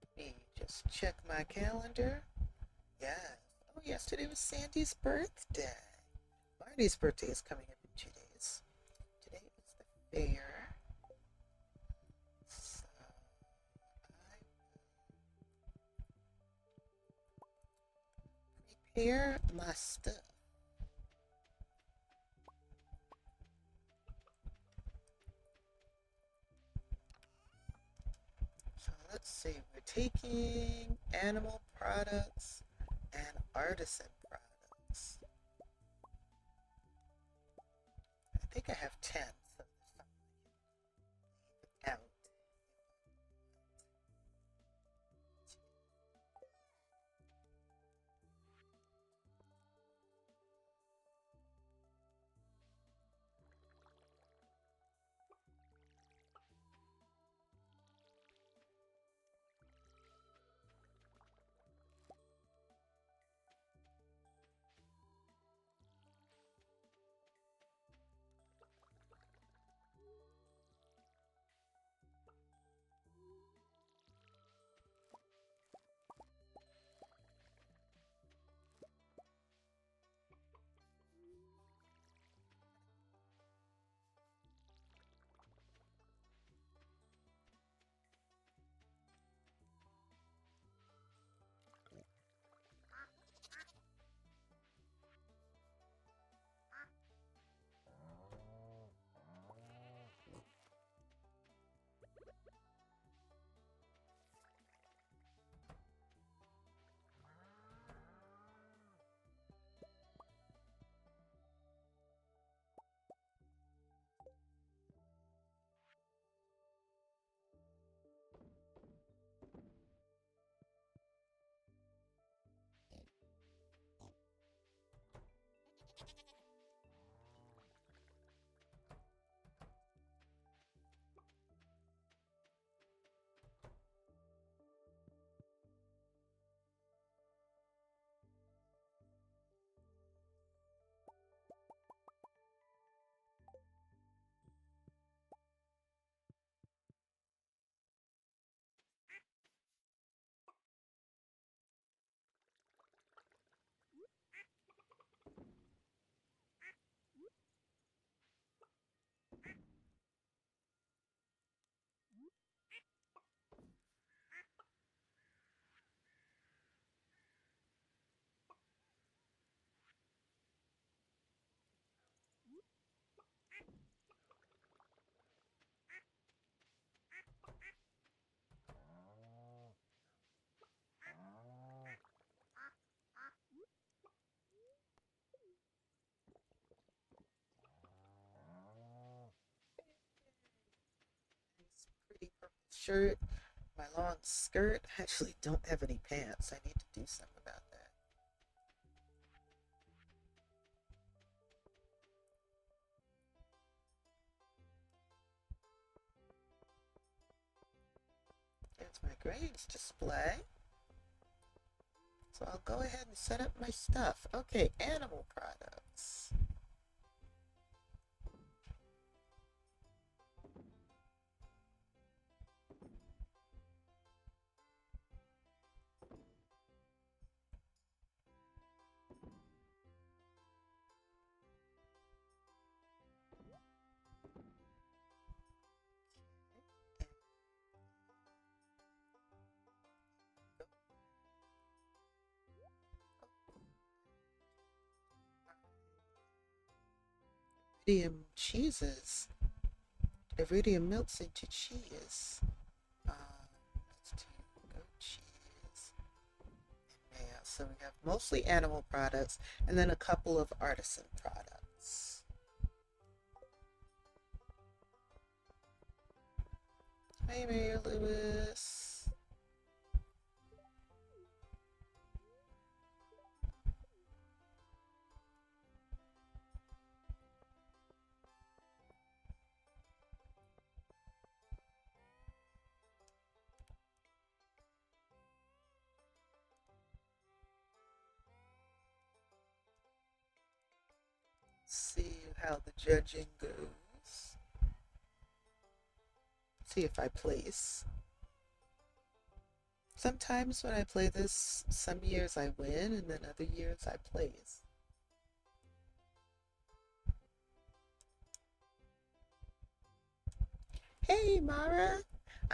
Let me just check my calendar. Yes. Oh, yesterday was Sandy's birthday. Marty's birthday is coming up in 2 days. Today is the fair. So I prepare my stuff. So let's see. We're taking animal products and artisan products. I think I have 10. So there's something out. shirt, my long skirt. I actually don't have any pants. I need to do something about that. There's my grades display. So I'll go ahead and set up my stuff. Okay, animal products. Iridium cheeses. Iridium melts into cheese. Let's do goat cheese. Yeah, so we have mostly animal products and then a couple of artisan products. Hey, Mayor Lewis. See how the judging goes. See if I place. Sometimes when I play this, some years I win and then other years I place. Hey, Mara.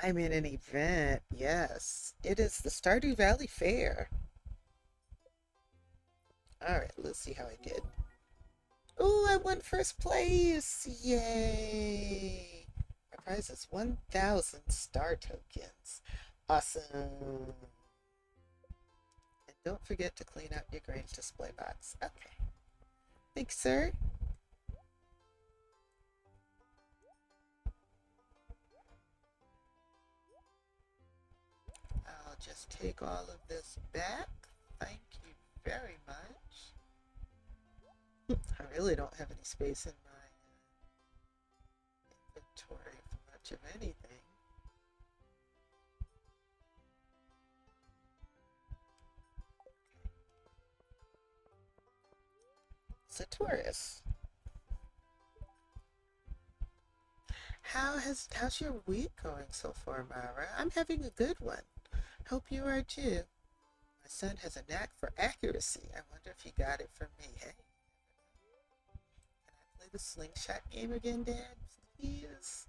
I'm in an event. Yes, it is the Stardew Valley Fair. All right, let's see how I did. Oh, I won first place! Yay! My prize is 1,000 star tokens. Awesome. And don't forget to clean out your grain display box. Okay. Thanks, sir. I'll just take all of this back. Thank you very much. I really don't have any space in my inventory for much of anything. Satorius. How's your week going so far, Myra? I'm having a good one. Hope you are too. My son has a knack for accuracy. I wonder if he got it from me. Hey, can I play the slingshot game again, Dad? Please.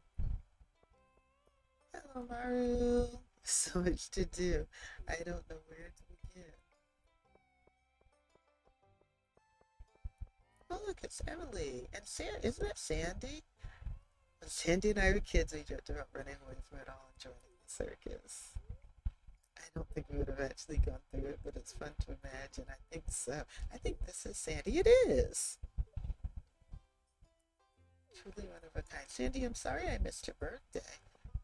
Hello, Maru. So much to do. I don't know where to begin. Oh, look, it's Emily. And Sarah, isn't that Sandy? When Sandy and I were kids, we joked about running away from it all and joining the circus. I don't think we would have actually gone through it, but it's fun to imagine. I think so. I think this is Sandy. It is. Truly one of a kind. Sandy, I'm sorry I missed your birthday.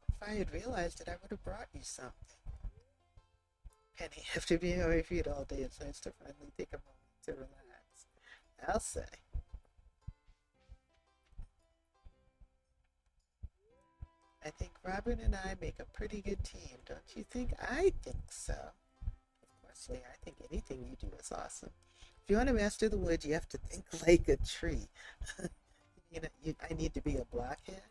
If I had realized it, I would have brought you something. Penny, after being on my feet all day, it's nice to finally take a moment to relax. I'll say. I think Robin and I make a pretty good team, don't you think? I think so. Of course, Leah, I think anything you do is awesome. If you want to master the wood, you have to think like a tree. I need to be a blockhead.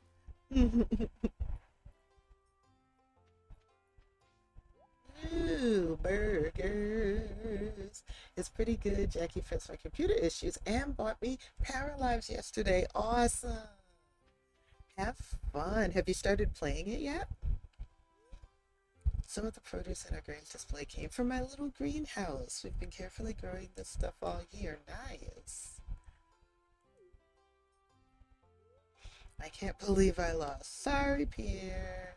Ooh, burgers. It's pretty good. Jackie fixed my computer issues and bought me Power Lives yesterday. Awesome. Have fun. Have you started playing it yet? Some of the produce in our grain display came from my little greenhouse. We've been carefully growing this stuff all year. Nice. I can't believe I lost. Sorry, Pierre.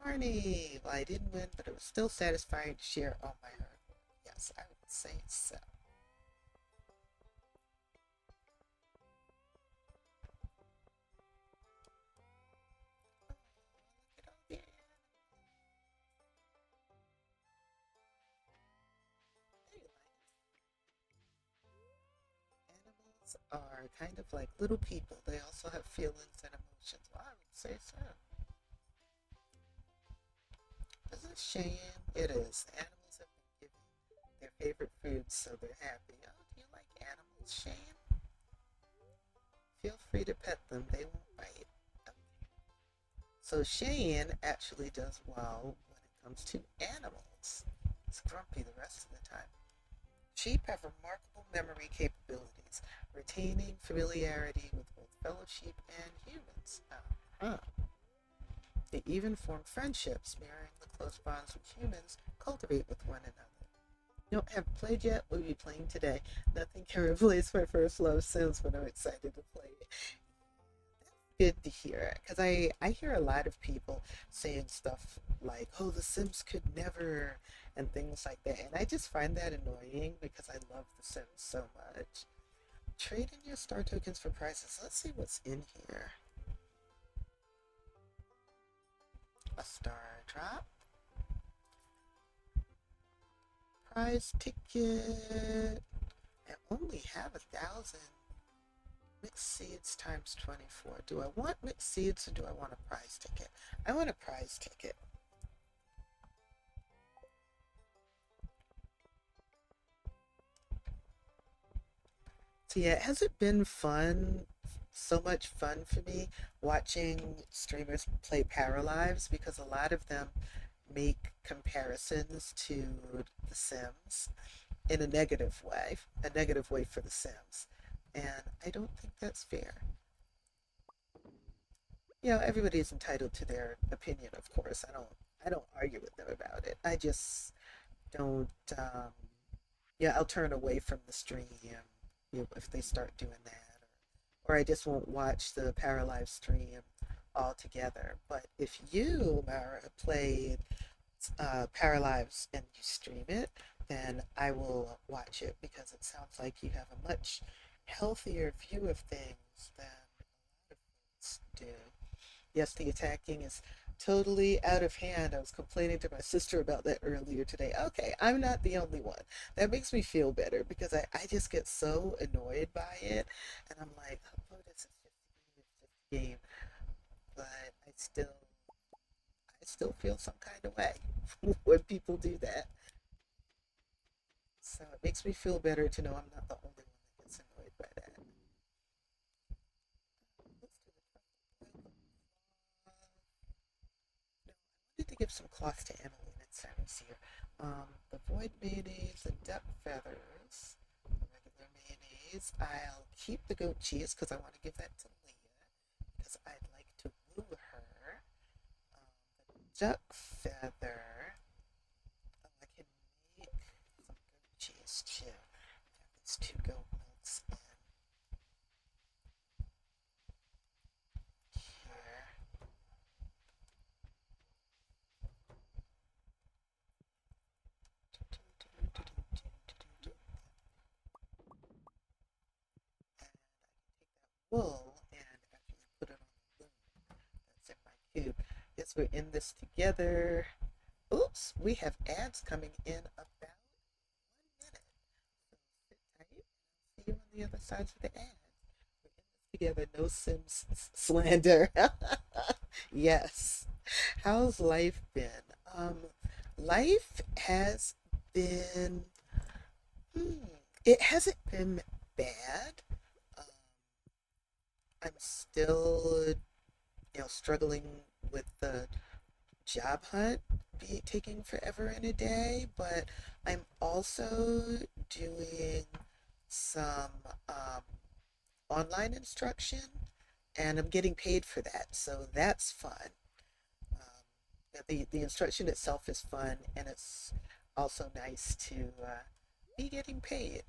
Marnie. Well, I didn't win, but it was still satisfying to share all my hard work. Yes, I would say so. are kind of like little people. They also have feelings and emotions. Well, I would say so. Is it a shame? It is. Animals have been given their favorite foods, so they're happy. Oh, do you like animals, Shane? Feel free to pet them. They won't bite. So Shane actually does well when it comes to animals. He's grumpy the rest of the time. Sheep have remarkable memory capabilities, retaining familiarity with both fellow sheep and humans. Uh-huh. They even form friendships, mirroring the close bonds which humans cultivate with one another. You don't have played yet? We'll be playing today. Nothing can replace my first love Sims, but I'm excited to play it. Good to hear, because I hear a lot of people saying stuff like, "Oh, The Sims could never," and things like that, and I just find that annoying because I love The Sims so much. Trade in your star tokens for prizes. Let's see what's in here. A star drop, prize ticket. I only have 1,000 mixed seeds times 24. Do I want mixed seeds or do I want a prize ticket? I want a prize ticket. So yeah, has it been fun? So much fun for me watching streamers play Paralives because a lot of them make comparisons to The Sims in a negative way for The Sims. And I don't think that's fair. You know, everybody's entitled to their opinion, of course. I don't argue with them about it. I just don't yeah, I'll turn away from the stream, you know, if they start doing that, or I just won't watch the Paralive stream altogether. But if you, Mara, played Paralives and you stream it, then I will watch it because it sounds like you have a much healthier view of things than a lot of folks do. Yes, the attacking is totally out of hand. I was complaining to my sister about that earlier today. Okay, I'm not the only one. That makes me feel better because I just get so annoyed by it. And I'm like, oh, this is just a game. But I still feel some kind of way when people do that. So it makes me feel better to know I'm not the only one that gets annoyed by that. Let's do the need to give some cloth to Emily and Sam's here. The void mayonnaise, the duck feathers, the regular mayonnaise. I'll keep the goat cheese because I want to give that to Leah because I'd like to woo her. The duck feather. Oh, I can make some goat cheese too. Have these two goat milks in here. And wool and actually put it on the loom that's in my cube. Yes, we're in this together. Oops, we have ads coming in about 1 minute. So sit tight. See you on the other side of the ads. We're in this together. No Sims slander. Yes. How's life been? Life has been. Hmm, it hasn't been bad. Um, I'm still, struggling with the job hunt be taking forever and a day, but I'm also doing some online instruction and I'm getting paid for that. So that's fun. The instruction itself is fun and it's also nice to be getting paid.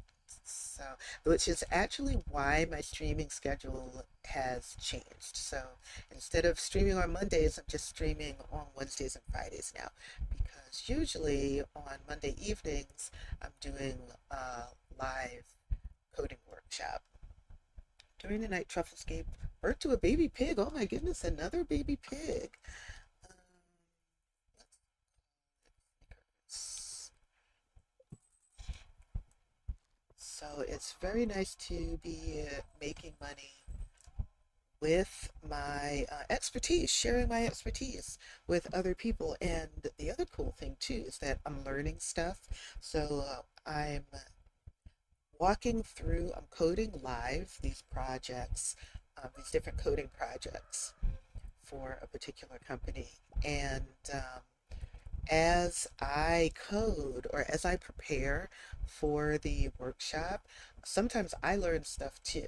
So, which is actually why my streaming schedule has changed. So instead of streaming on Mondays, I'm just streaming on Wednesdays and Fridays now. Because usually on Monday evenings, I'm doing a live coding workshop. During the night, Truffles gave birth to a baby pig. Oh my goodness, another baby pig. Um, So it's very nice to be making money with my expertise, sharing my expertise with other people. And the other cool thing too is that I'm learning stuff. So I'm walking through, I'm coding live these projects, these different coding projects for a particular company. And as I code or as I prepare for the workshop, sometimes I learn stuff too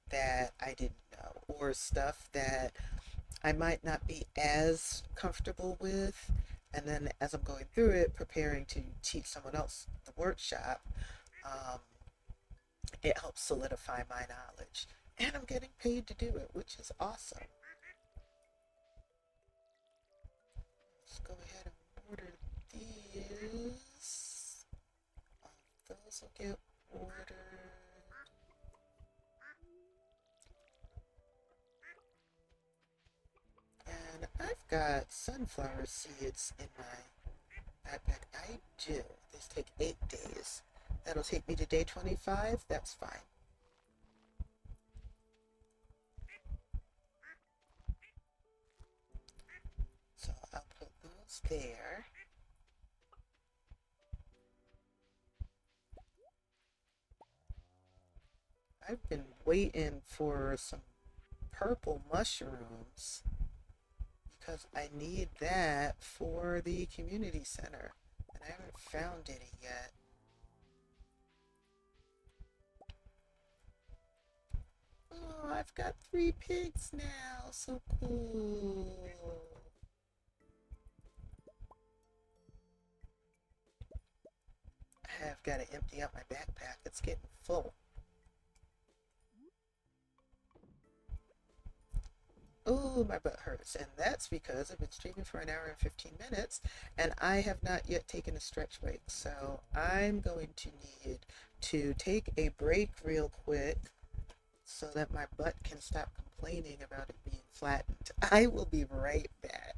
that I didn't know, or stuff that I might not be as comfortable with. And then as I'm going through it, preparing to teach someone else the workshop, um, it helps solidify my knowledge. And I'm getting paid to do it, which is awesome. Let's go ahead and order these. Those will get ordered. And I've got sunflower seeds in my backpack. I do. These take 8 days. That'll take me to day 25. That's fine. So I'll put those there. I've been waiting for some purple mushrooms because I need that for the community center. And I haven't found any yet. Oh, I've got 3 pigs now. So cool. I have got to empty out my backpack. It's getting full. Oh, my butt hurts. And that's because I've been streaming for an hour and 15 minutes and I have not yet taken a stretch break. So I'm going to need to take a break real quick so that my butt can stop complaining about it being flattened. I will be right back.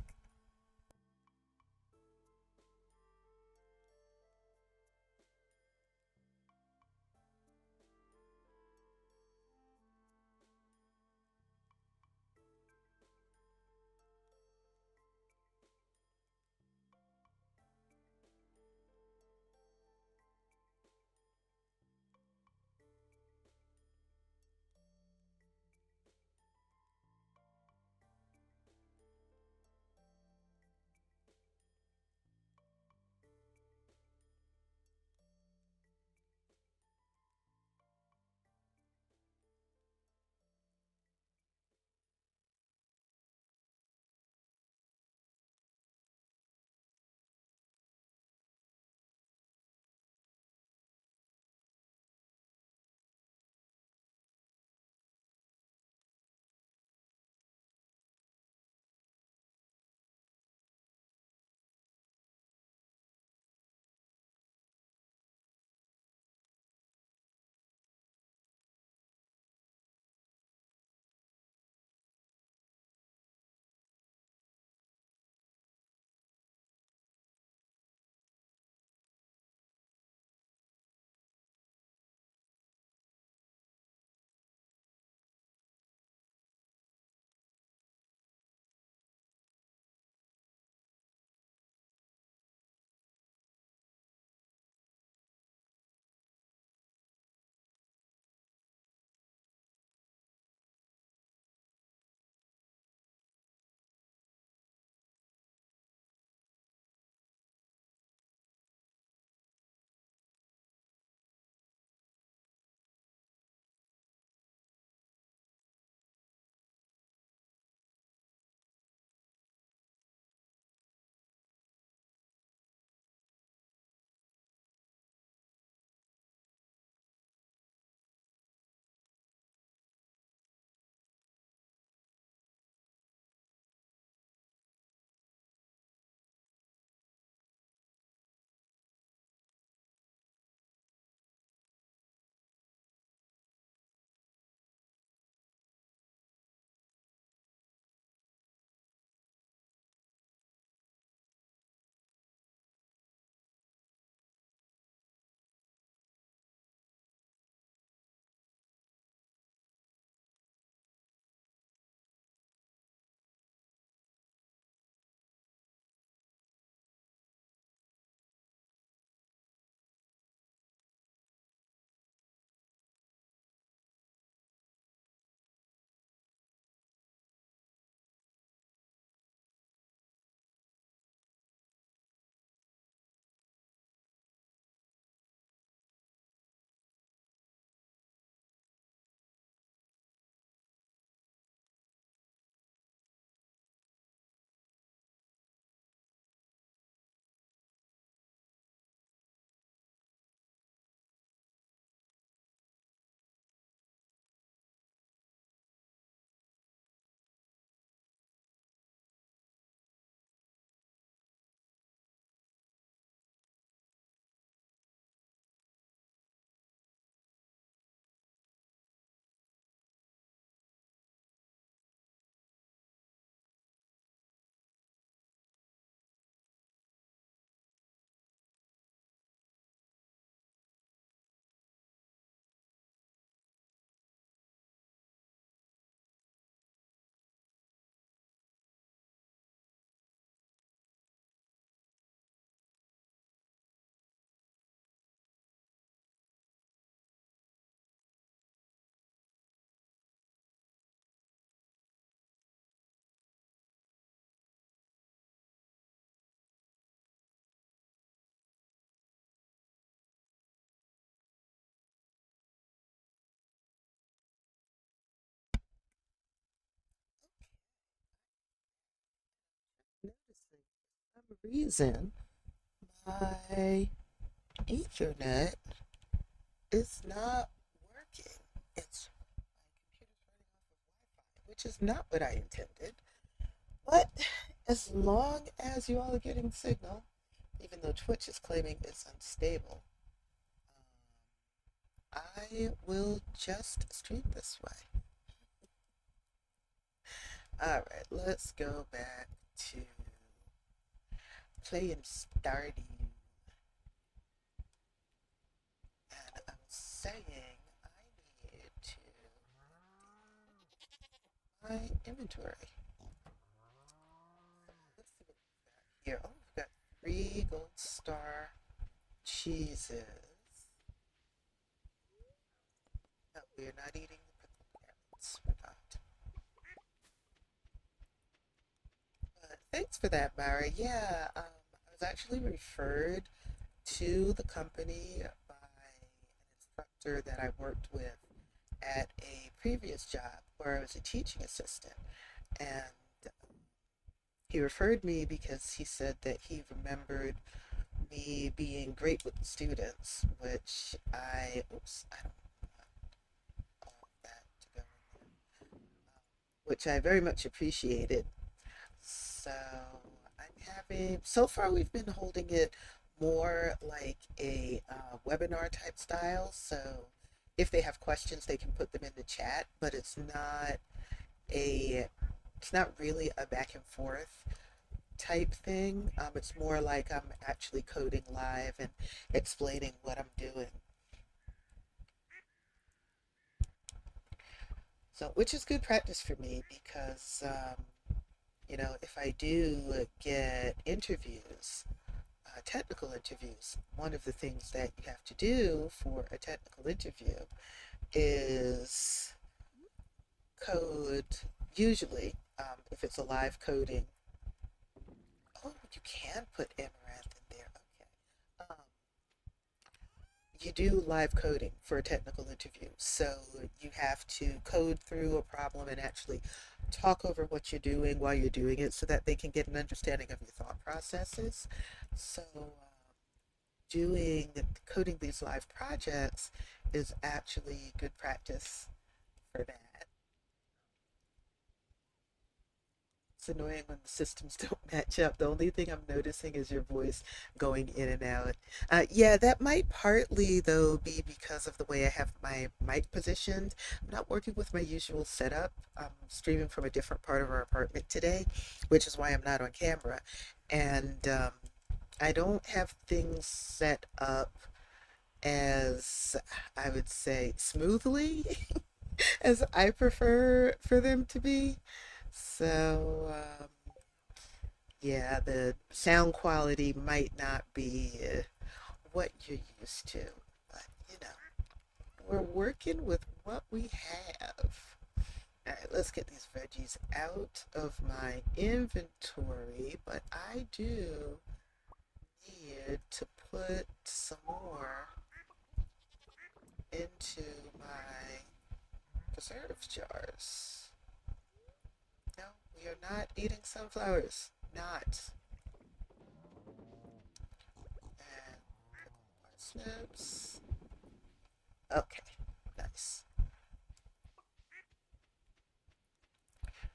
reason, my Ethernet is not working. It's my computer's running off of Wi-Fi, which is not what I intended. But as long as you all are getting signal, even though Twitch is claiming it's unstable, I will just stream this way. Alright, let's go back to playing Stardew. And I was saying I need to my inventory. Let's see what we've got here. Oh, we've got 3 gold star cheeses. No, we're not eating the pickled carrots. We're not. But thanks for that, Mara. Yeah, I was actually referred to the company by an instructor that I worked with at a previous job where I was a teaching assistant. And he referred me because he said that he remembered me being great with the students, which I don't want all of that to go in there, which I very much appreciated. So so far we've been holding it more like a webinar type style. So if they have questions, they can put them in the chat, but a, it's not really a back and forth type thing. It's more like I'm actually coding live and explaining what I'm doing. So, which is good practice for me because, if I do get interviews, technical interviews, one of the things that you have to do for a technical interview is code, usually, if it's a live coding. Oh, you can put amaranth in there. Okay. You do live coding for a technical interview. So you have to code through a problem and actually talk over what you're doing while you're doing it so that they can get an understanding of your thought processes. So doing coding these live projects is actually good practice for that. It's annoying when the systems don't match up. The only thing I'm noticing is your voice going in and out. Yeah, that might partly, though, be because of the way I have my mic positioned. I'm not working with my usual setup. I'm streaming from a different part of our apartment today, which is why I'm not on camera. And I don't have things set up as, I would say, smoothly as I prefer for them to be. So, yeah, the sound quality might not be what you're used to, but we're working with what we have. All right, let's get these veggies out of my inventory, but I do need to put some more into my preserves jars. No, we are not eating sunflowers. Not. And parsnips. Okay, nice.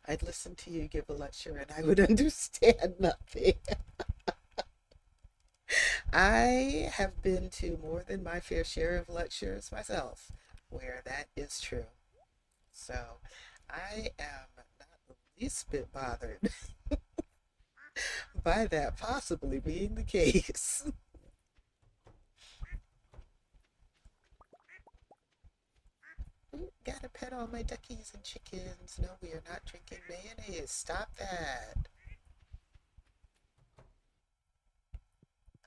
I'd listen to you give a lecture and I would understand nothing. I have been to more than my fair share of lectures myself where that is true. So I am not the least bit bothered by that possibly being the case. Ooh, gotta pet all my duckies and chickens. No, we are not drinking mayonnaise. Stop that.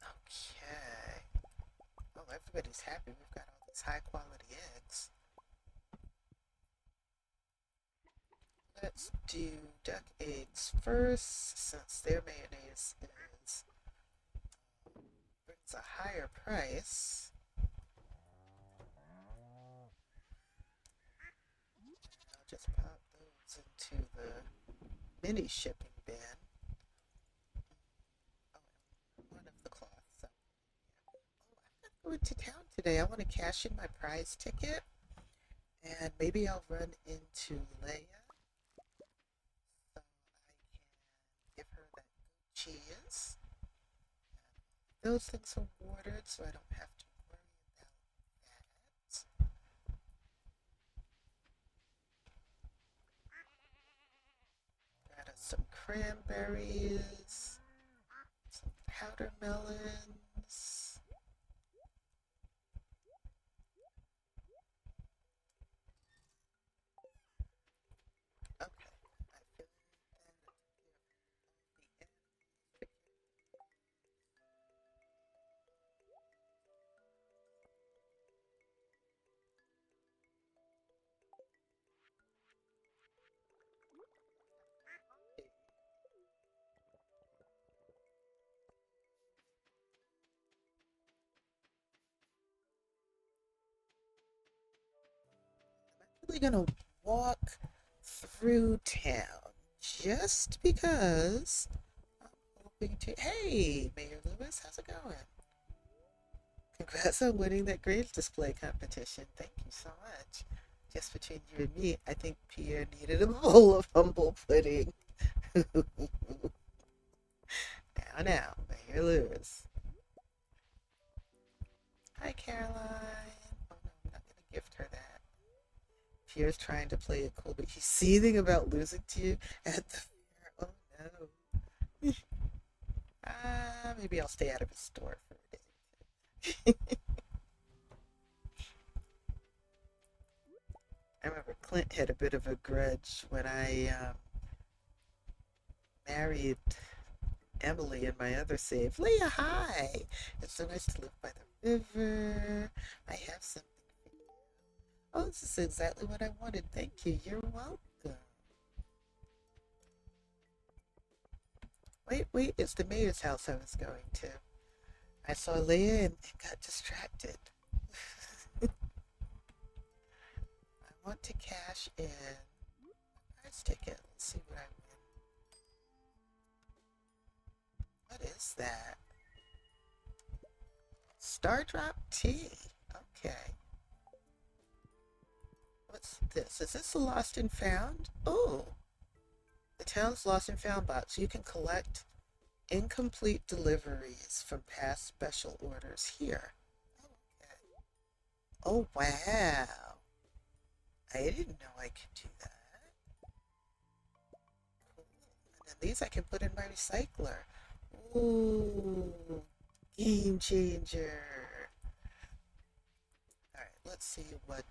Okay. Oh, everybody's happy. We've got all these high quality eggs. Let's do duck eggs first, since their mayonnaise is brings a higher price. I'll just pop those into the mini shipping bin. Oh, go into town today. I want to cash in my prize ticket, and maybe I'll run into Leia so I can give her that cheese. Those things are watered, so I don't have to worry about that. Got us some cranberries, some powder melons. Okay, I feel that the end. I'm actually gonna walk through town just because I'm hoping to. Hey, Mayor Lewis, how's it going? Congrats on winning that grades display competition. Thank you so much. Just between you and me, I think Pierre needed a bowl of humble pudding. Now, Mayor Lewis. Hi, Caroline. Oh no, I'm not gonna gift her that. Pierre's trying to play it cool, but he's seething about losing to you at the fair. Oh no. Maybe I'll stay out of his store for a day. I remember Clint had a bit of a grudge when I married Emily in my other save. Leah, hi! It's so nice to live by the river. I have something for you. Oh, this is exactly what I wanted. Thank you. You're welcome. Wait, wait. It's the mayor's house I was going to. I saw Leah and got distracted. I want to cash in. Prize ticket. Let's see what I win. What is that? Star Drop Tea. Okay. What's this? Is this a lost and found? Oh, the town's lost and found box. You can collect incomplete deliveries from past special orders here. Okay. Oh, wow. I didn't know I could do that. Cool. And then these I can put in my recycler. Ooh, game changer. All right, let's see what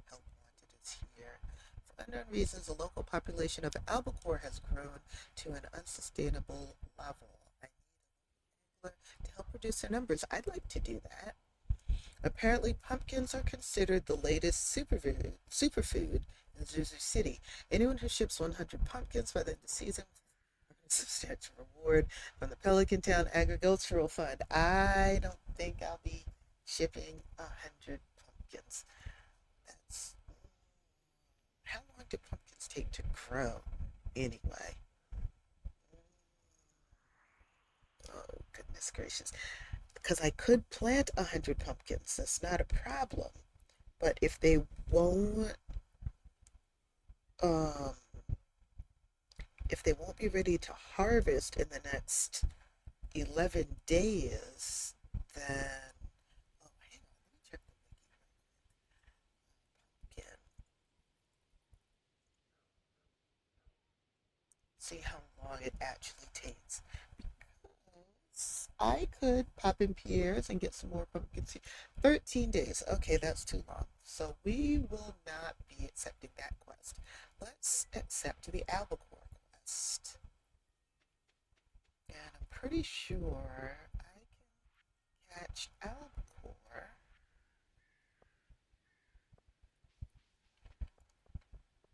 help wanted is here. For unknown reasons, the local population of Albacore has grown to an unsustainable level. I need a to help reduce their numbers. I'd like to do that. Apparently, pumpkins are considered the latest superfood in Zuzu City. Anyone who ships 100 pumpkins by the end of the season will earn a substantial reward from the Pelican Town Agricultural Fund. I don't think I'll be shipping 100 pumpkins. That's how long do pumpkins take to grow anyway? Oh, goodness gracious. Because I could plant 100 pumpkins. That's not a problem. But um, if they won't be ready to harvest in the next 11 days, then oh, hang on, let me check the wiki again. See how long it actually takes. Because I could pop in Pierre's and get some more pumpkins. 13 days. Okay, that's too long. So we will not be accepting that quest. Let's accept the albacore quest. And I'm pretty sure I can catch albacore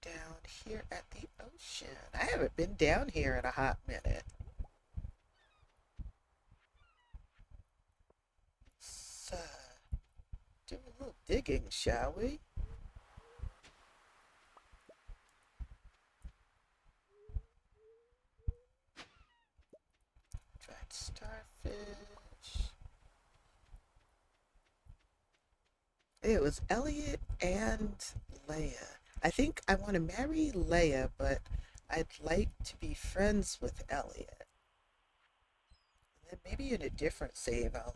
down here at the ocean. I haven't been down here in a hot minute. So, do a little digging, shall we? Dried starfish. It was Elliot and Leia. I think I want to marry Leia, but I'd like to be friends with Elliot. And then maybe in a different save, I'll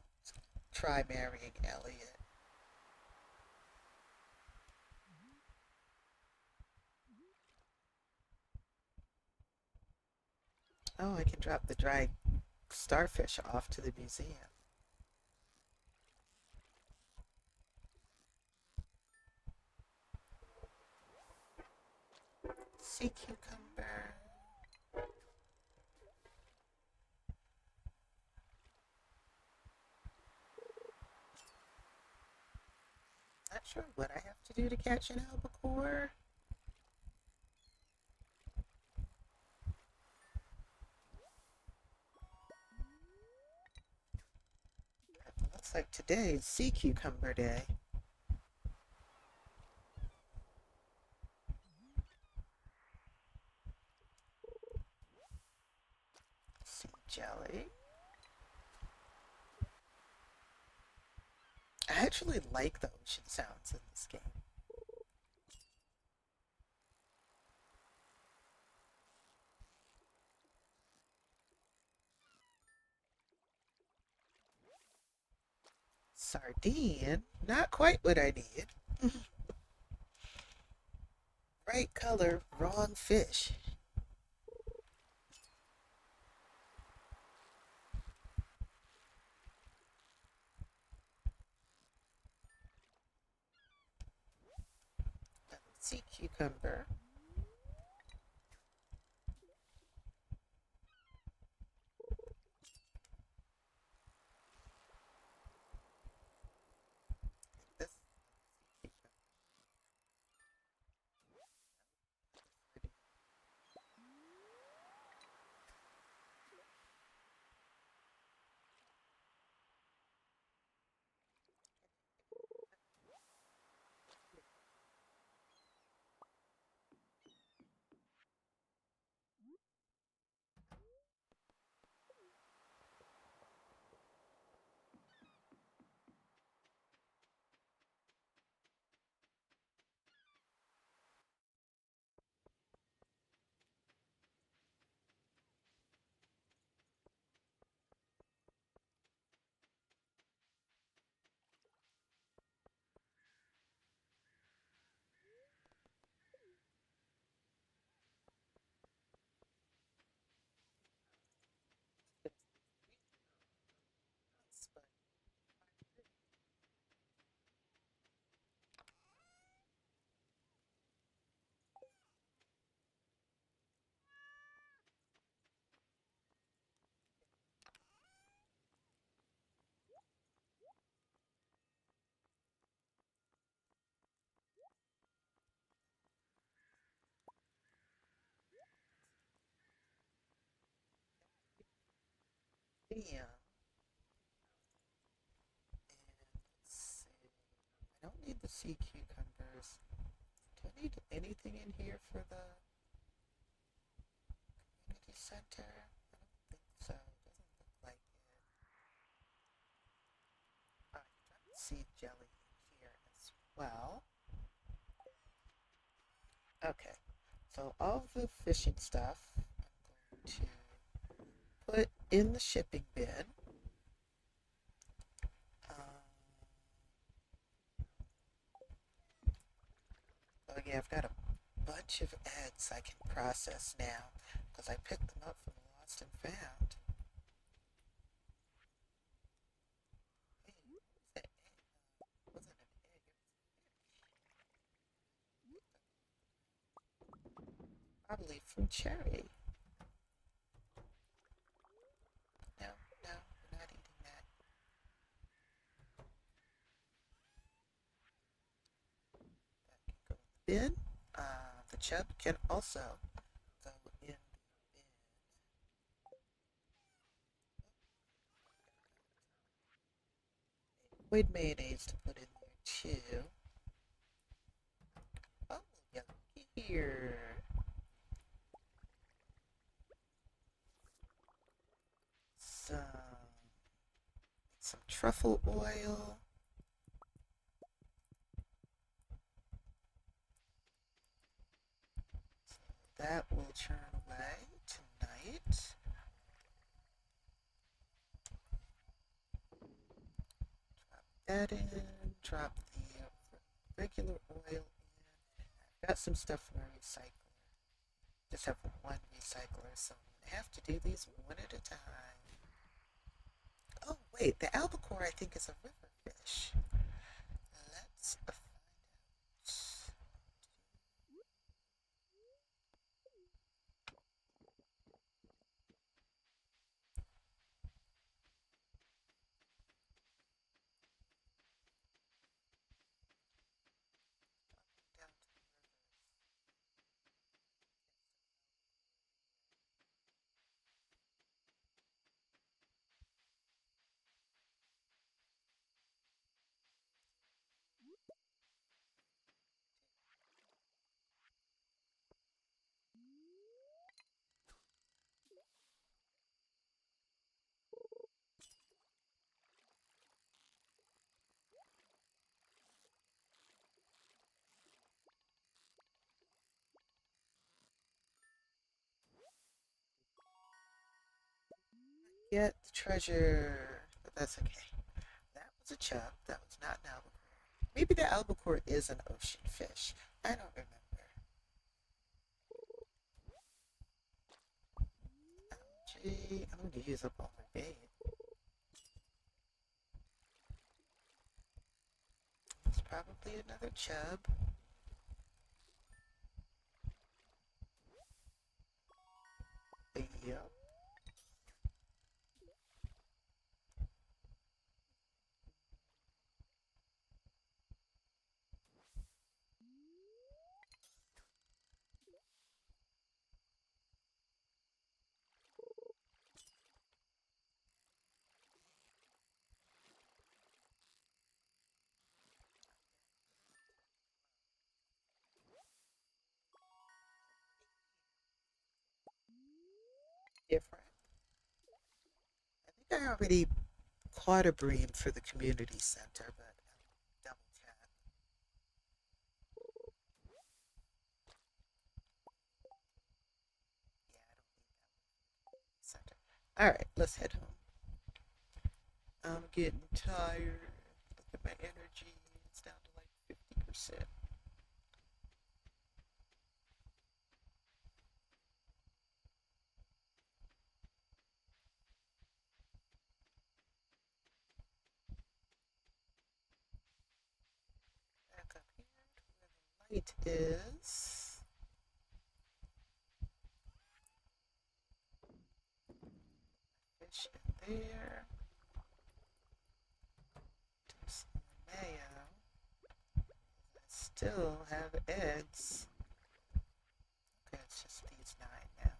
try marrying Elliot. Oh, I can drop the dry starfish off to the museum. Sea cucumber. Not sure what I have to do to catch an albacore. Looks like today is sea cucumber day. Sea jelly. I actually like the ocean sounds in this game. Sardine, not quite what I need. Right color, wrong fish. Sea cucumber. This museum. And let's see. I don't need the sea cucumbers. Do I need anything in here for the community center? I don't think so. Doesn't look like it. I can see jelly in here as well. Okay. So all the fishing stuff I'm going to put in the shipping bin. Um, oh yeah, I've got a bunch of eggs I can process now because I picked them up from Lost and Found. Hey, what was that egg? It wasn't an egg, probably from Cherry. No, no, we're not eating that. That can go in the bin. The chub can also go in the bin. Avoid mayonnaise to put in there too. Oh, yeah, here. Some truffle oil. that will churn away tonight. Drop that in. Drop the regular oil in. I've got some stuff from a recycler. Just have one recycler, so I have to do these one at a time. Oh, wait, the albacore I think is a river fish. Let's find out. Down to the get the treasure, but that's okay. That was a chub. That was not an albacore. Maybe the albacore is an ocean fish. I don't remember. Algae. I'm going to use up all my bait. It's probably another chub. Yep. Different. I think I already caught a bream for the community center, but I'll double check. Yeah, I don't need that center. All right, let's head home. I'm getting tired. Look at my energy. It's down to like 50%. Back up here to where the light is. Fish in there. Do some mayo. I still have eggs. Okay, it's just these 9 now.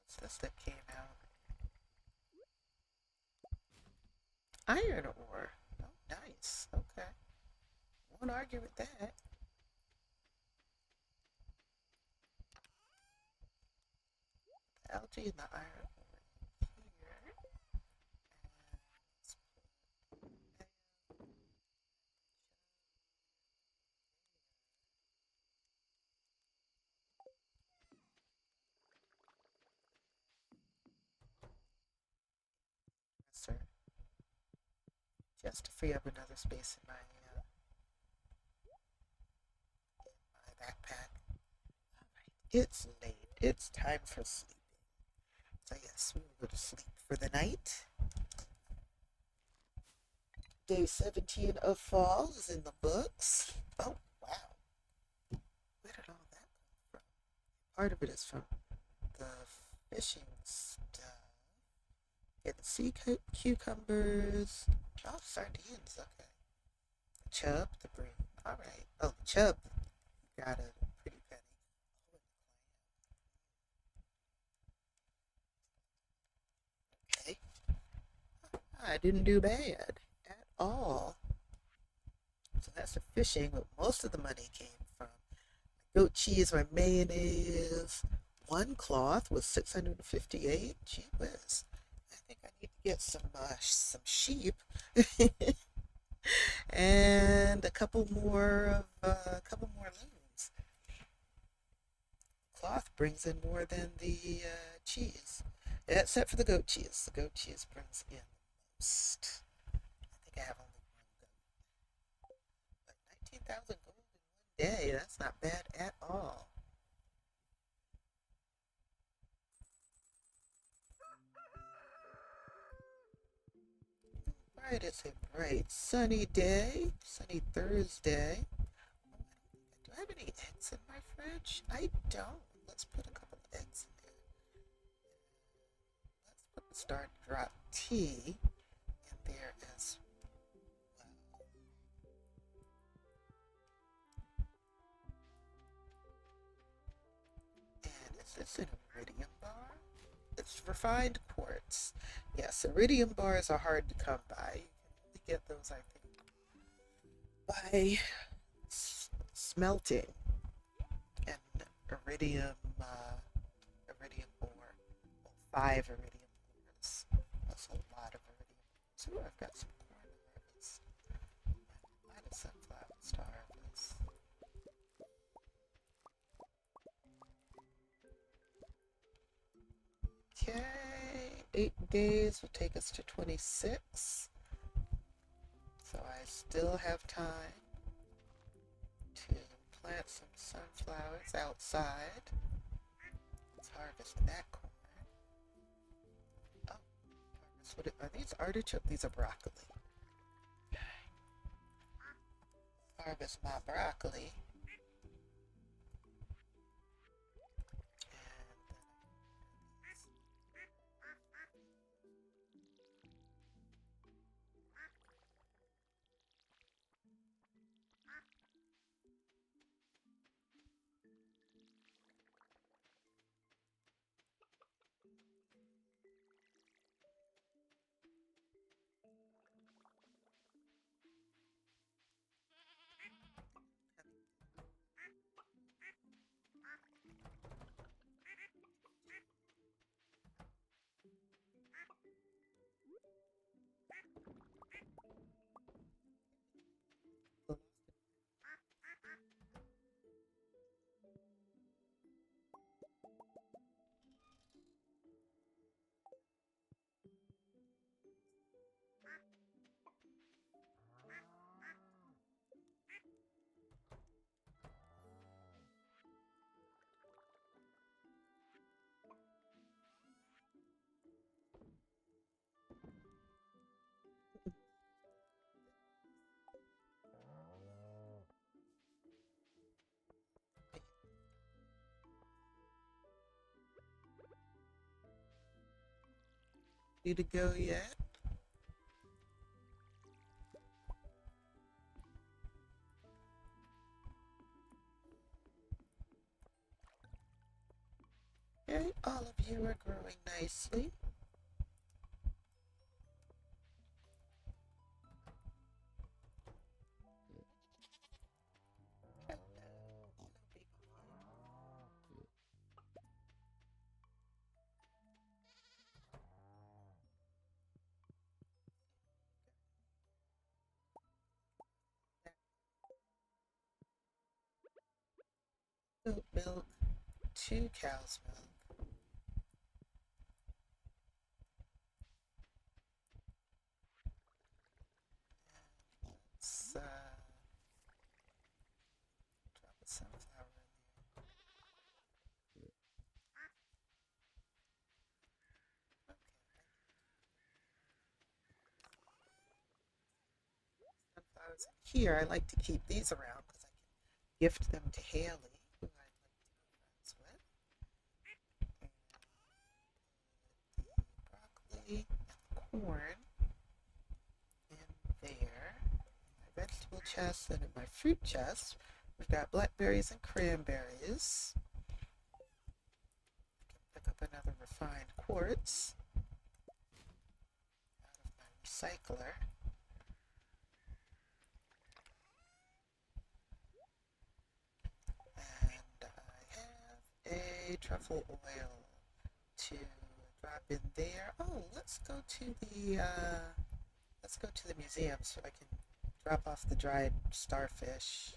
What's this that came out? Iron ore. Oh, nice. Okay. Won't argue with that. The algae and the iron ore here. And let's put sir, just to free up another space in my backpack. All right, it's late. It's time for sleeping. So yes, we will go to sleep for the night. Day 17 of fall is in the books. Oh wow, where did all that come from? Part of it is from the fishing stuff. Get the cucumbers. Oh, sardines. Okay. The chub, the bream. All right. Oh, the chub. Got a pretty penny. Oh, okay. I didn't do bad at all. So that's the fishing, but most of the money came from goat cheese or mayonnaise. One cloth was 658. Gee whiz. I think I need to get some sheep and a couple more loons. Cloth brings in more than the cheese, except for the goat cheese. The goat cheese brings in the most. I think I have only one goat, but 19,000 gold in one day. That's not bad at all. Right, it's a bright sunny day, sunny Thursday. Do I have any eggs in my fridge? I don't. Let's put a couple of eggs in there. Let's put the Star Drop tea in there as well. And is this an iridium bar? It's refined quartz. Yes, iridium bars are hard to come by. You can only get those, I think, by smelting an iridium ore. Well, 5 iridium ores. That's a lot of iridium ores. Ooh, I've got some corn harvest. A lot of sunflowers to harvest. Okay, 8 days will take us to 26. So I still have time to plant some sunflowers outside. Let's harvest that corn. Oh, are these artichoke? These are broccoli. Harvest my broccoli. Ready to go yet? Okay, all of you are growing nicely. Goat milk, 2 cows milk. Let's drop a sunflower in there. Okay, sunflowers here. I like to keep these around because I can gift them to Haley, who I'd like to be friends with. And the broccoli and corn in there. My vegetable chest and in my fruit chest, we've got blackberries and cranberries. Pick up another refined quartz out of my recycler. And I have a truffle oil to dry drop in there. Oh, let's go to the museum so I can drop off the dried starfish.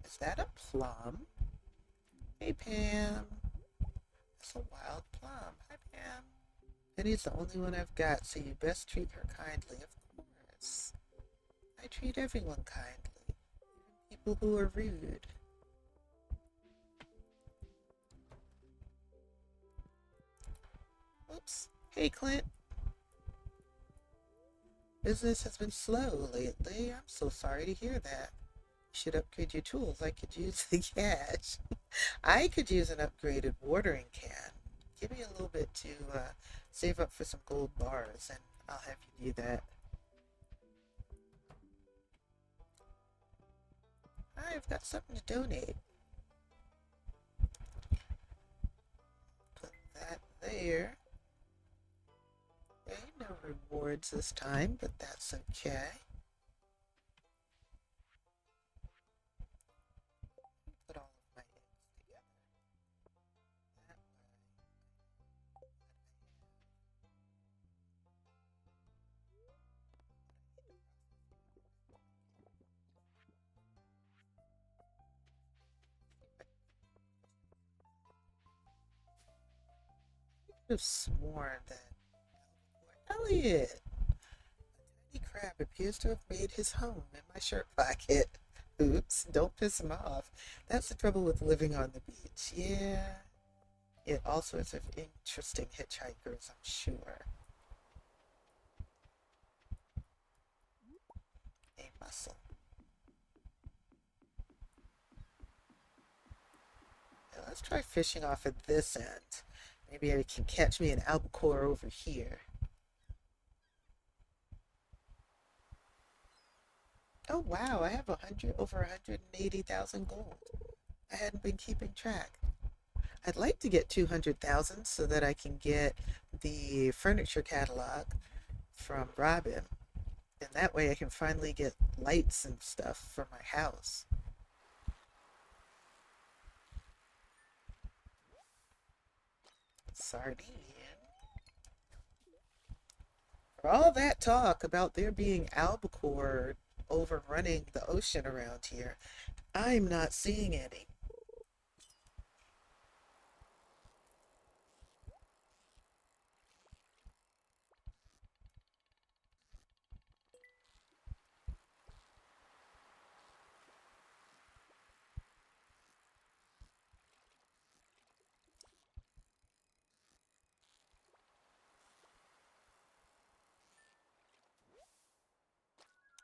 Is that a plum? Hey, Pam. It's a wild plum. Hi, Pam. Penny's the only one I've got, so you best treat her kindly, of course. I treat everyone kindly, even people who are rude. Oops. Hey, Clint. Business has been slow lately. I'm so sorry to hear that. You should upgrade your tools. I could use the cash. I could use an upgraded watering can. Give me a little bit to save up for some gold bars, and I'll have you do that. I've got something to donate. Put that there. Okay, no rewards this time, but that's okay. Put all of my eggs together. That I could have sworn that Elliot, the crab, appears to have made his home in my shirt pocket. Oops, don't piss him off. That's the trouble with living on the beach. Yeah, yet all sorts of interesting hitchhikers, I'm sure. A mussel. Now let's try fishing off at this end. Maybe I can catch me an albacore over here. Oh wow, I have over 180,000 gold. I hadn't been keeping track. I'd like to get 200,000 so that I can get the furniture catalog from Robin. And that way I can finally get lights and stuff for my house. Sardine. For all that talk about there being albacore overrunning the ocean around here, I'm not seeing any.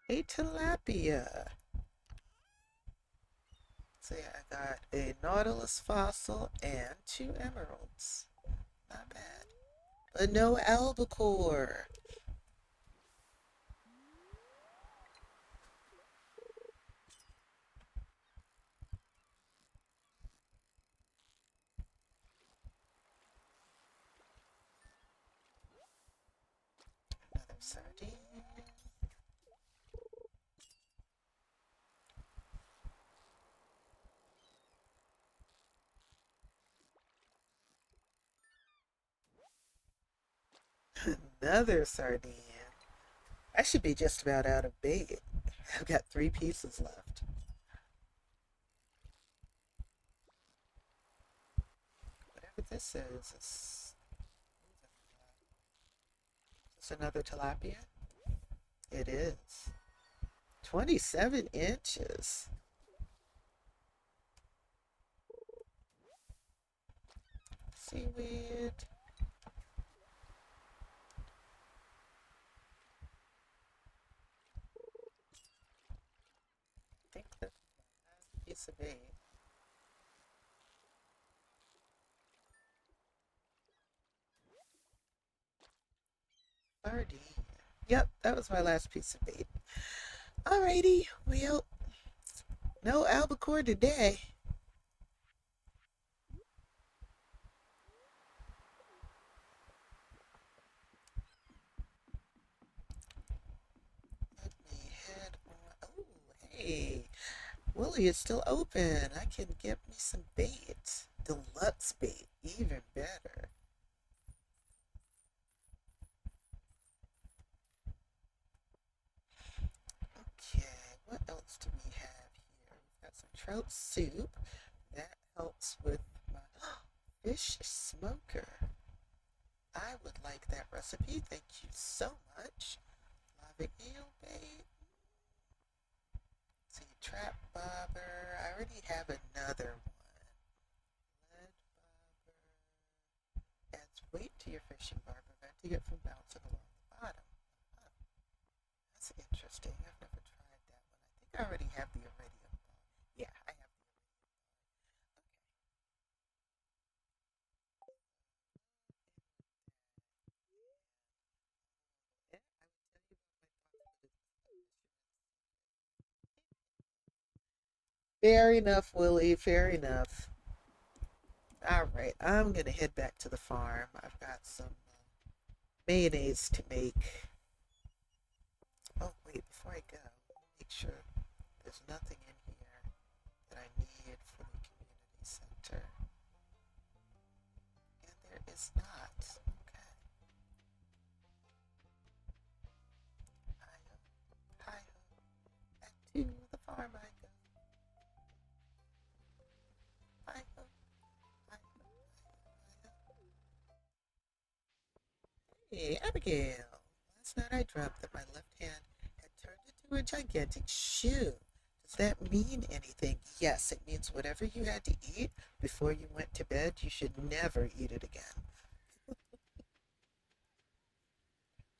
A tilapia. So yeah, I got a nautilus fossil and two emeralds. Not bad. But no albacore. Another sardine. Another sardine. I should be just about out of bait. I've got three pieces left. Whatever this is this another tilapia? It is. 27 inches. Seaweed. I think that's a piece of bait. Sardine. Yep, that was my last piece of bait. Alrighty, well, no albacore today. Let me head on. Willie is still open. I can get me some bait. Deluxe bait, even better. Okay, what else do we have here? We've got some trout soup. That helps with my fish smoker. I would like that recipe. Thank you so much. Lava eel bait. See, trap bobber. I already have another one. Lead bobber. Adds weight to your fishing bar, preventing it from bouncing along the bottom. Huh, that's interesting. I've never tried that one. I think I already have the iridium bar. Yeah, I have the iridium. Okay. Yeah, I would tell you about my thoughts, fair enough, Willie. Fair enough. All right, I'm gonna head back to the farm. I've got some mayonnaise to make. Oh, wait, before I go, make sure there's nothing in here that I need for the community center. And there is not. Okay. Hi-ho, hi-ho. Back to the farm I go. Hi-ho, hi-ho, hi-ho. Hey, Abigail. Last night I dreamt that my left hand had turned into a gigantic shoe. Does that mean anything? Yes, it means whatever you had to eat before you went to bed, you should never eat it again.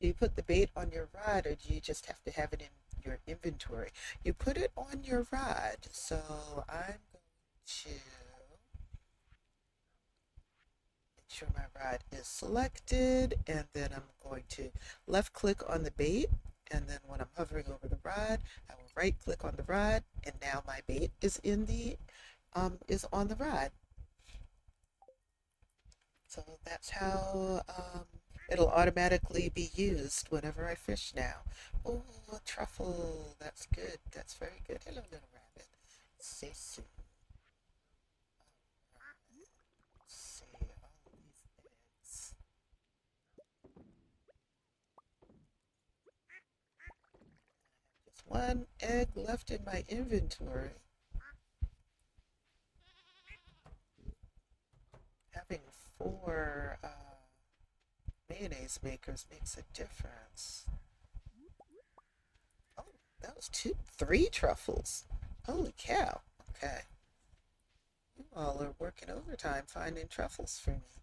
Do you put the bait on your rod or do you just have to have it in your inventory? You put it on your rod. So I'm going to make sure my rod is selected and then I'm going to left click on the bait and then when I'm hovering over the rod, I will right click on the rod and now my bait is on the rod. So that's how it'll automatically be used whenever I fish now. Oh, a truffle. That's good. That's very good. Hello, little rabbit. Say so. Let's see all of these eggs. Just one egg left in my inventory. Having four mayonnaise makers makes a difference. Oh, that was three truffles. Holy cow. Okay. You all are working overtime finding truffles for me.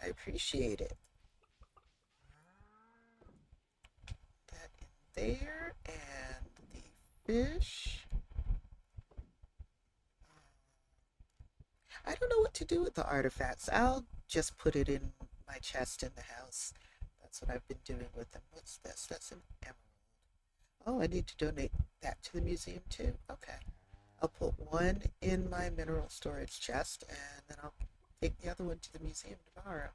I appreciate it. That in there and the fish. I don't know what to do with the artifacts. I'll just put it in my chest in the house. That's what I've been doing with them. What's this? That's an emerald. Oh, I need to donate that to the museum too. Okay. I'll put one in my mineral storage chest and then I'll take the other one to the museum tomorrow.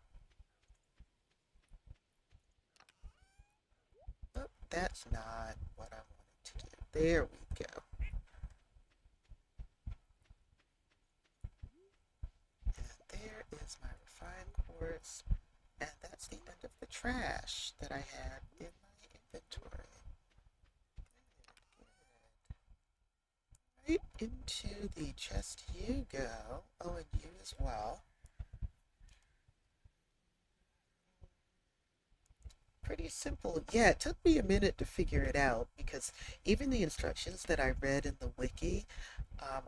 Oh, that's not what I wanted to do. There we go. And there is my refined quartz. And that's the end of the trash that I had in my inventory. Good, good. Right into the chest you go. Oh, and you as well. Pretty simple. Yeah, it took me a minute to figure it out because even the instructions that I read in the wiki,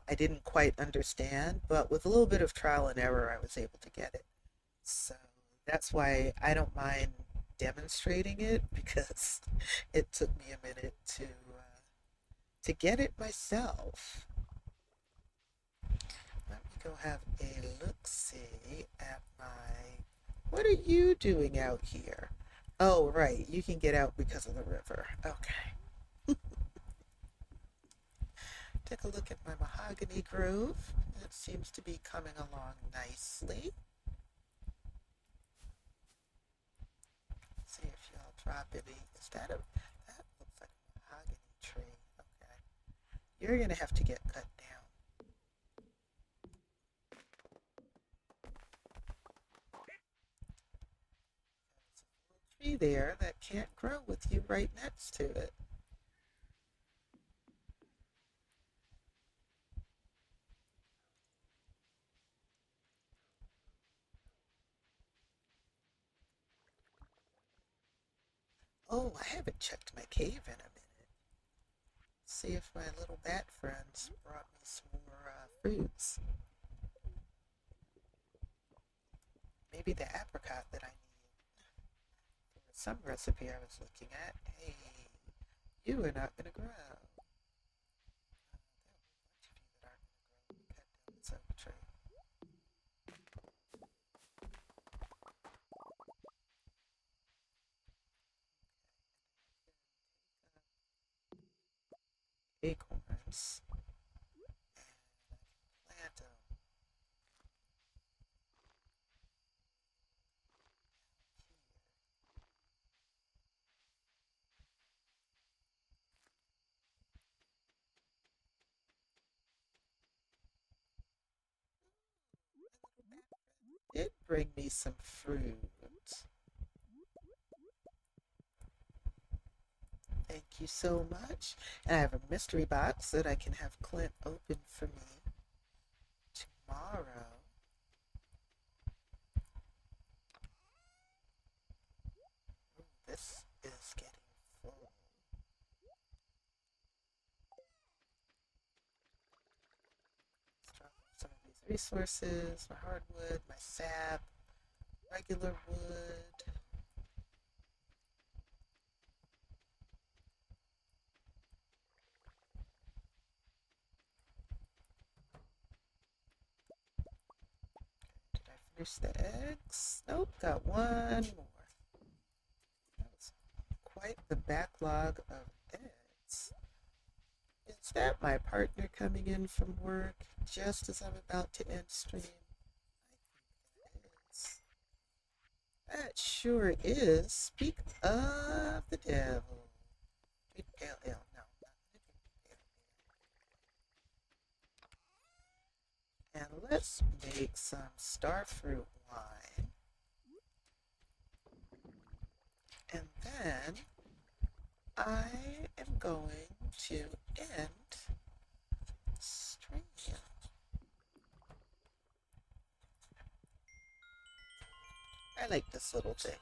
I didn't quite understand, but with a little bit of trial and error, I was able to get it. So that's why I don't mind demonstrating it because it took me a minute to get it myself. Let me go have a look see at my. What are you doing out here? Oh, right, you can get out because of the river. Okay. Take a look at my mahogany grove. It seems to be coming along nicely. See if y'all drop any. Is that a. That looks like a mahogany tree. Okay. You're going to have to get cut down. tree there that can't grow with you right next to it. Oh, I haven't checked my cave in a minute. See if my little bat friends brought me some more fruits. Maybe the apricot that I need for some recipe I was looking at. Hey, you are not going to grow. There are a bunch of you that aren't going to grow. Cut down this oak tree. Acorns. Plant them. Did bring me some fruit. Thank you so much. And I have a mystery box that I can have Clint open for me tomorrow. Ooh, this is getting full. Let's drop off some of these resources, my hardwood, my sap, regular wood. Did I finish the eggs? Nope, got one more. That was quite the backlog of eggs. Is that my partner coming in from work just as I'm about to end stream? I think it is. That sure is. Speak of the devil. Drink pale ale. No, not gonna drink pale ale. And let's make some starfruit wine. And then I am going to end stream. I like this little thing.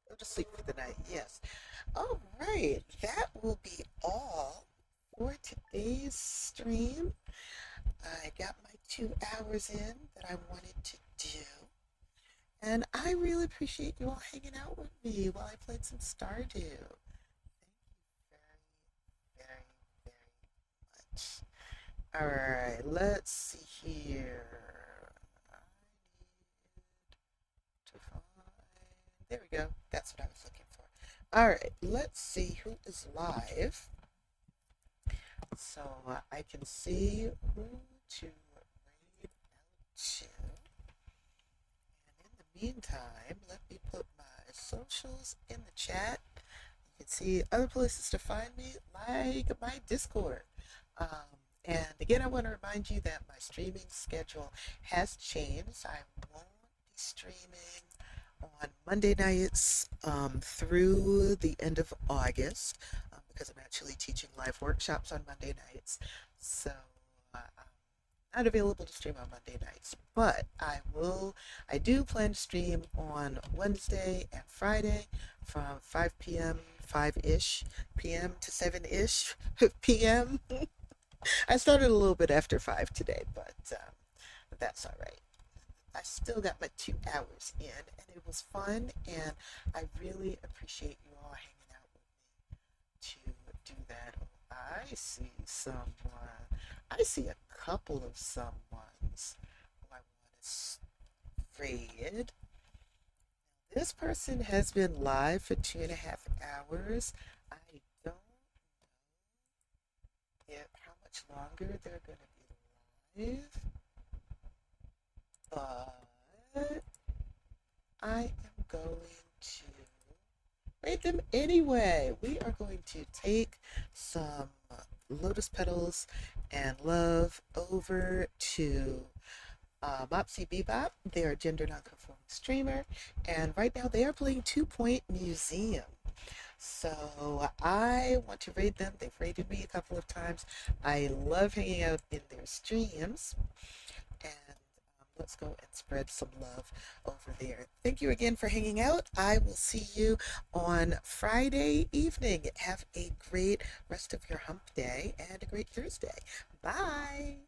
Go to sleep for the night. Yes. All right. That will be all for today's stream. I got my 2 hours in that I wanted to do. And I really appreciate you all hanging out with me while I played some Stardew. Thank you very, very, very much. All right, let's see here. I need to find. There we go. That's what I was looking for. All right, let's see who is live. So I can see who to raid out to. And in the meantime, let me put my socials in the chat. You can see other places to find me, like my Discord. And again, I want to remind you that my streaming schedule has changed. I won't be streaming on Monday nights through the end of August because I'm actually teaching live workshops on Monday nights. So I'm not available to stream on Monday nights, but I do plan to stream on Wednesday and Friday from 5 p.m., 5-ish p.m. to 7-ish p.m. I started a little bit after 5 today, but that's all right. I still got my 2 hours in, and it was fun, and I really appreciate you all hanging out with me to do that. Oh, I see someone. I see a couple of someones who I want to raid. This person has been live for 2.5 hours. I don't know how much longer they're going to be live, but I am going to rate them anyway. We are going to take some lotus petals and love over to Mopsy Bebop. They are a gender nonconforming streamer, and right now they are playing Two Point Museum. So I want to raid them. They've raided me a couple of times. I love hanging out in their streams, and let's go and spread some love over there. Thank you again for hanging out. I will see you on Friday evening. Have a great rest of your hump day and a great Thursday. Bye.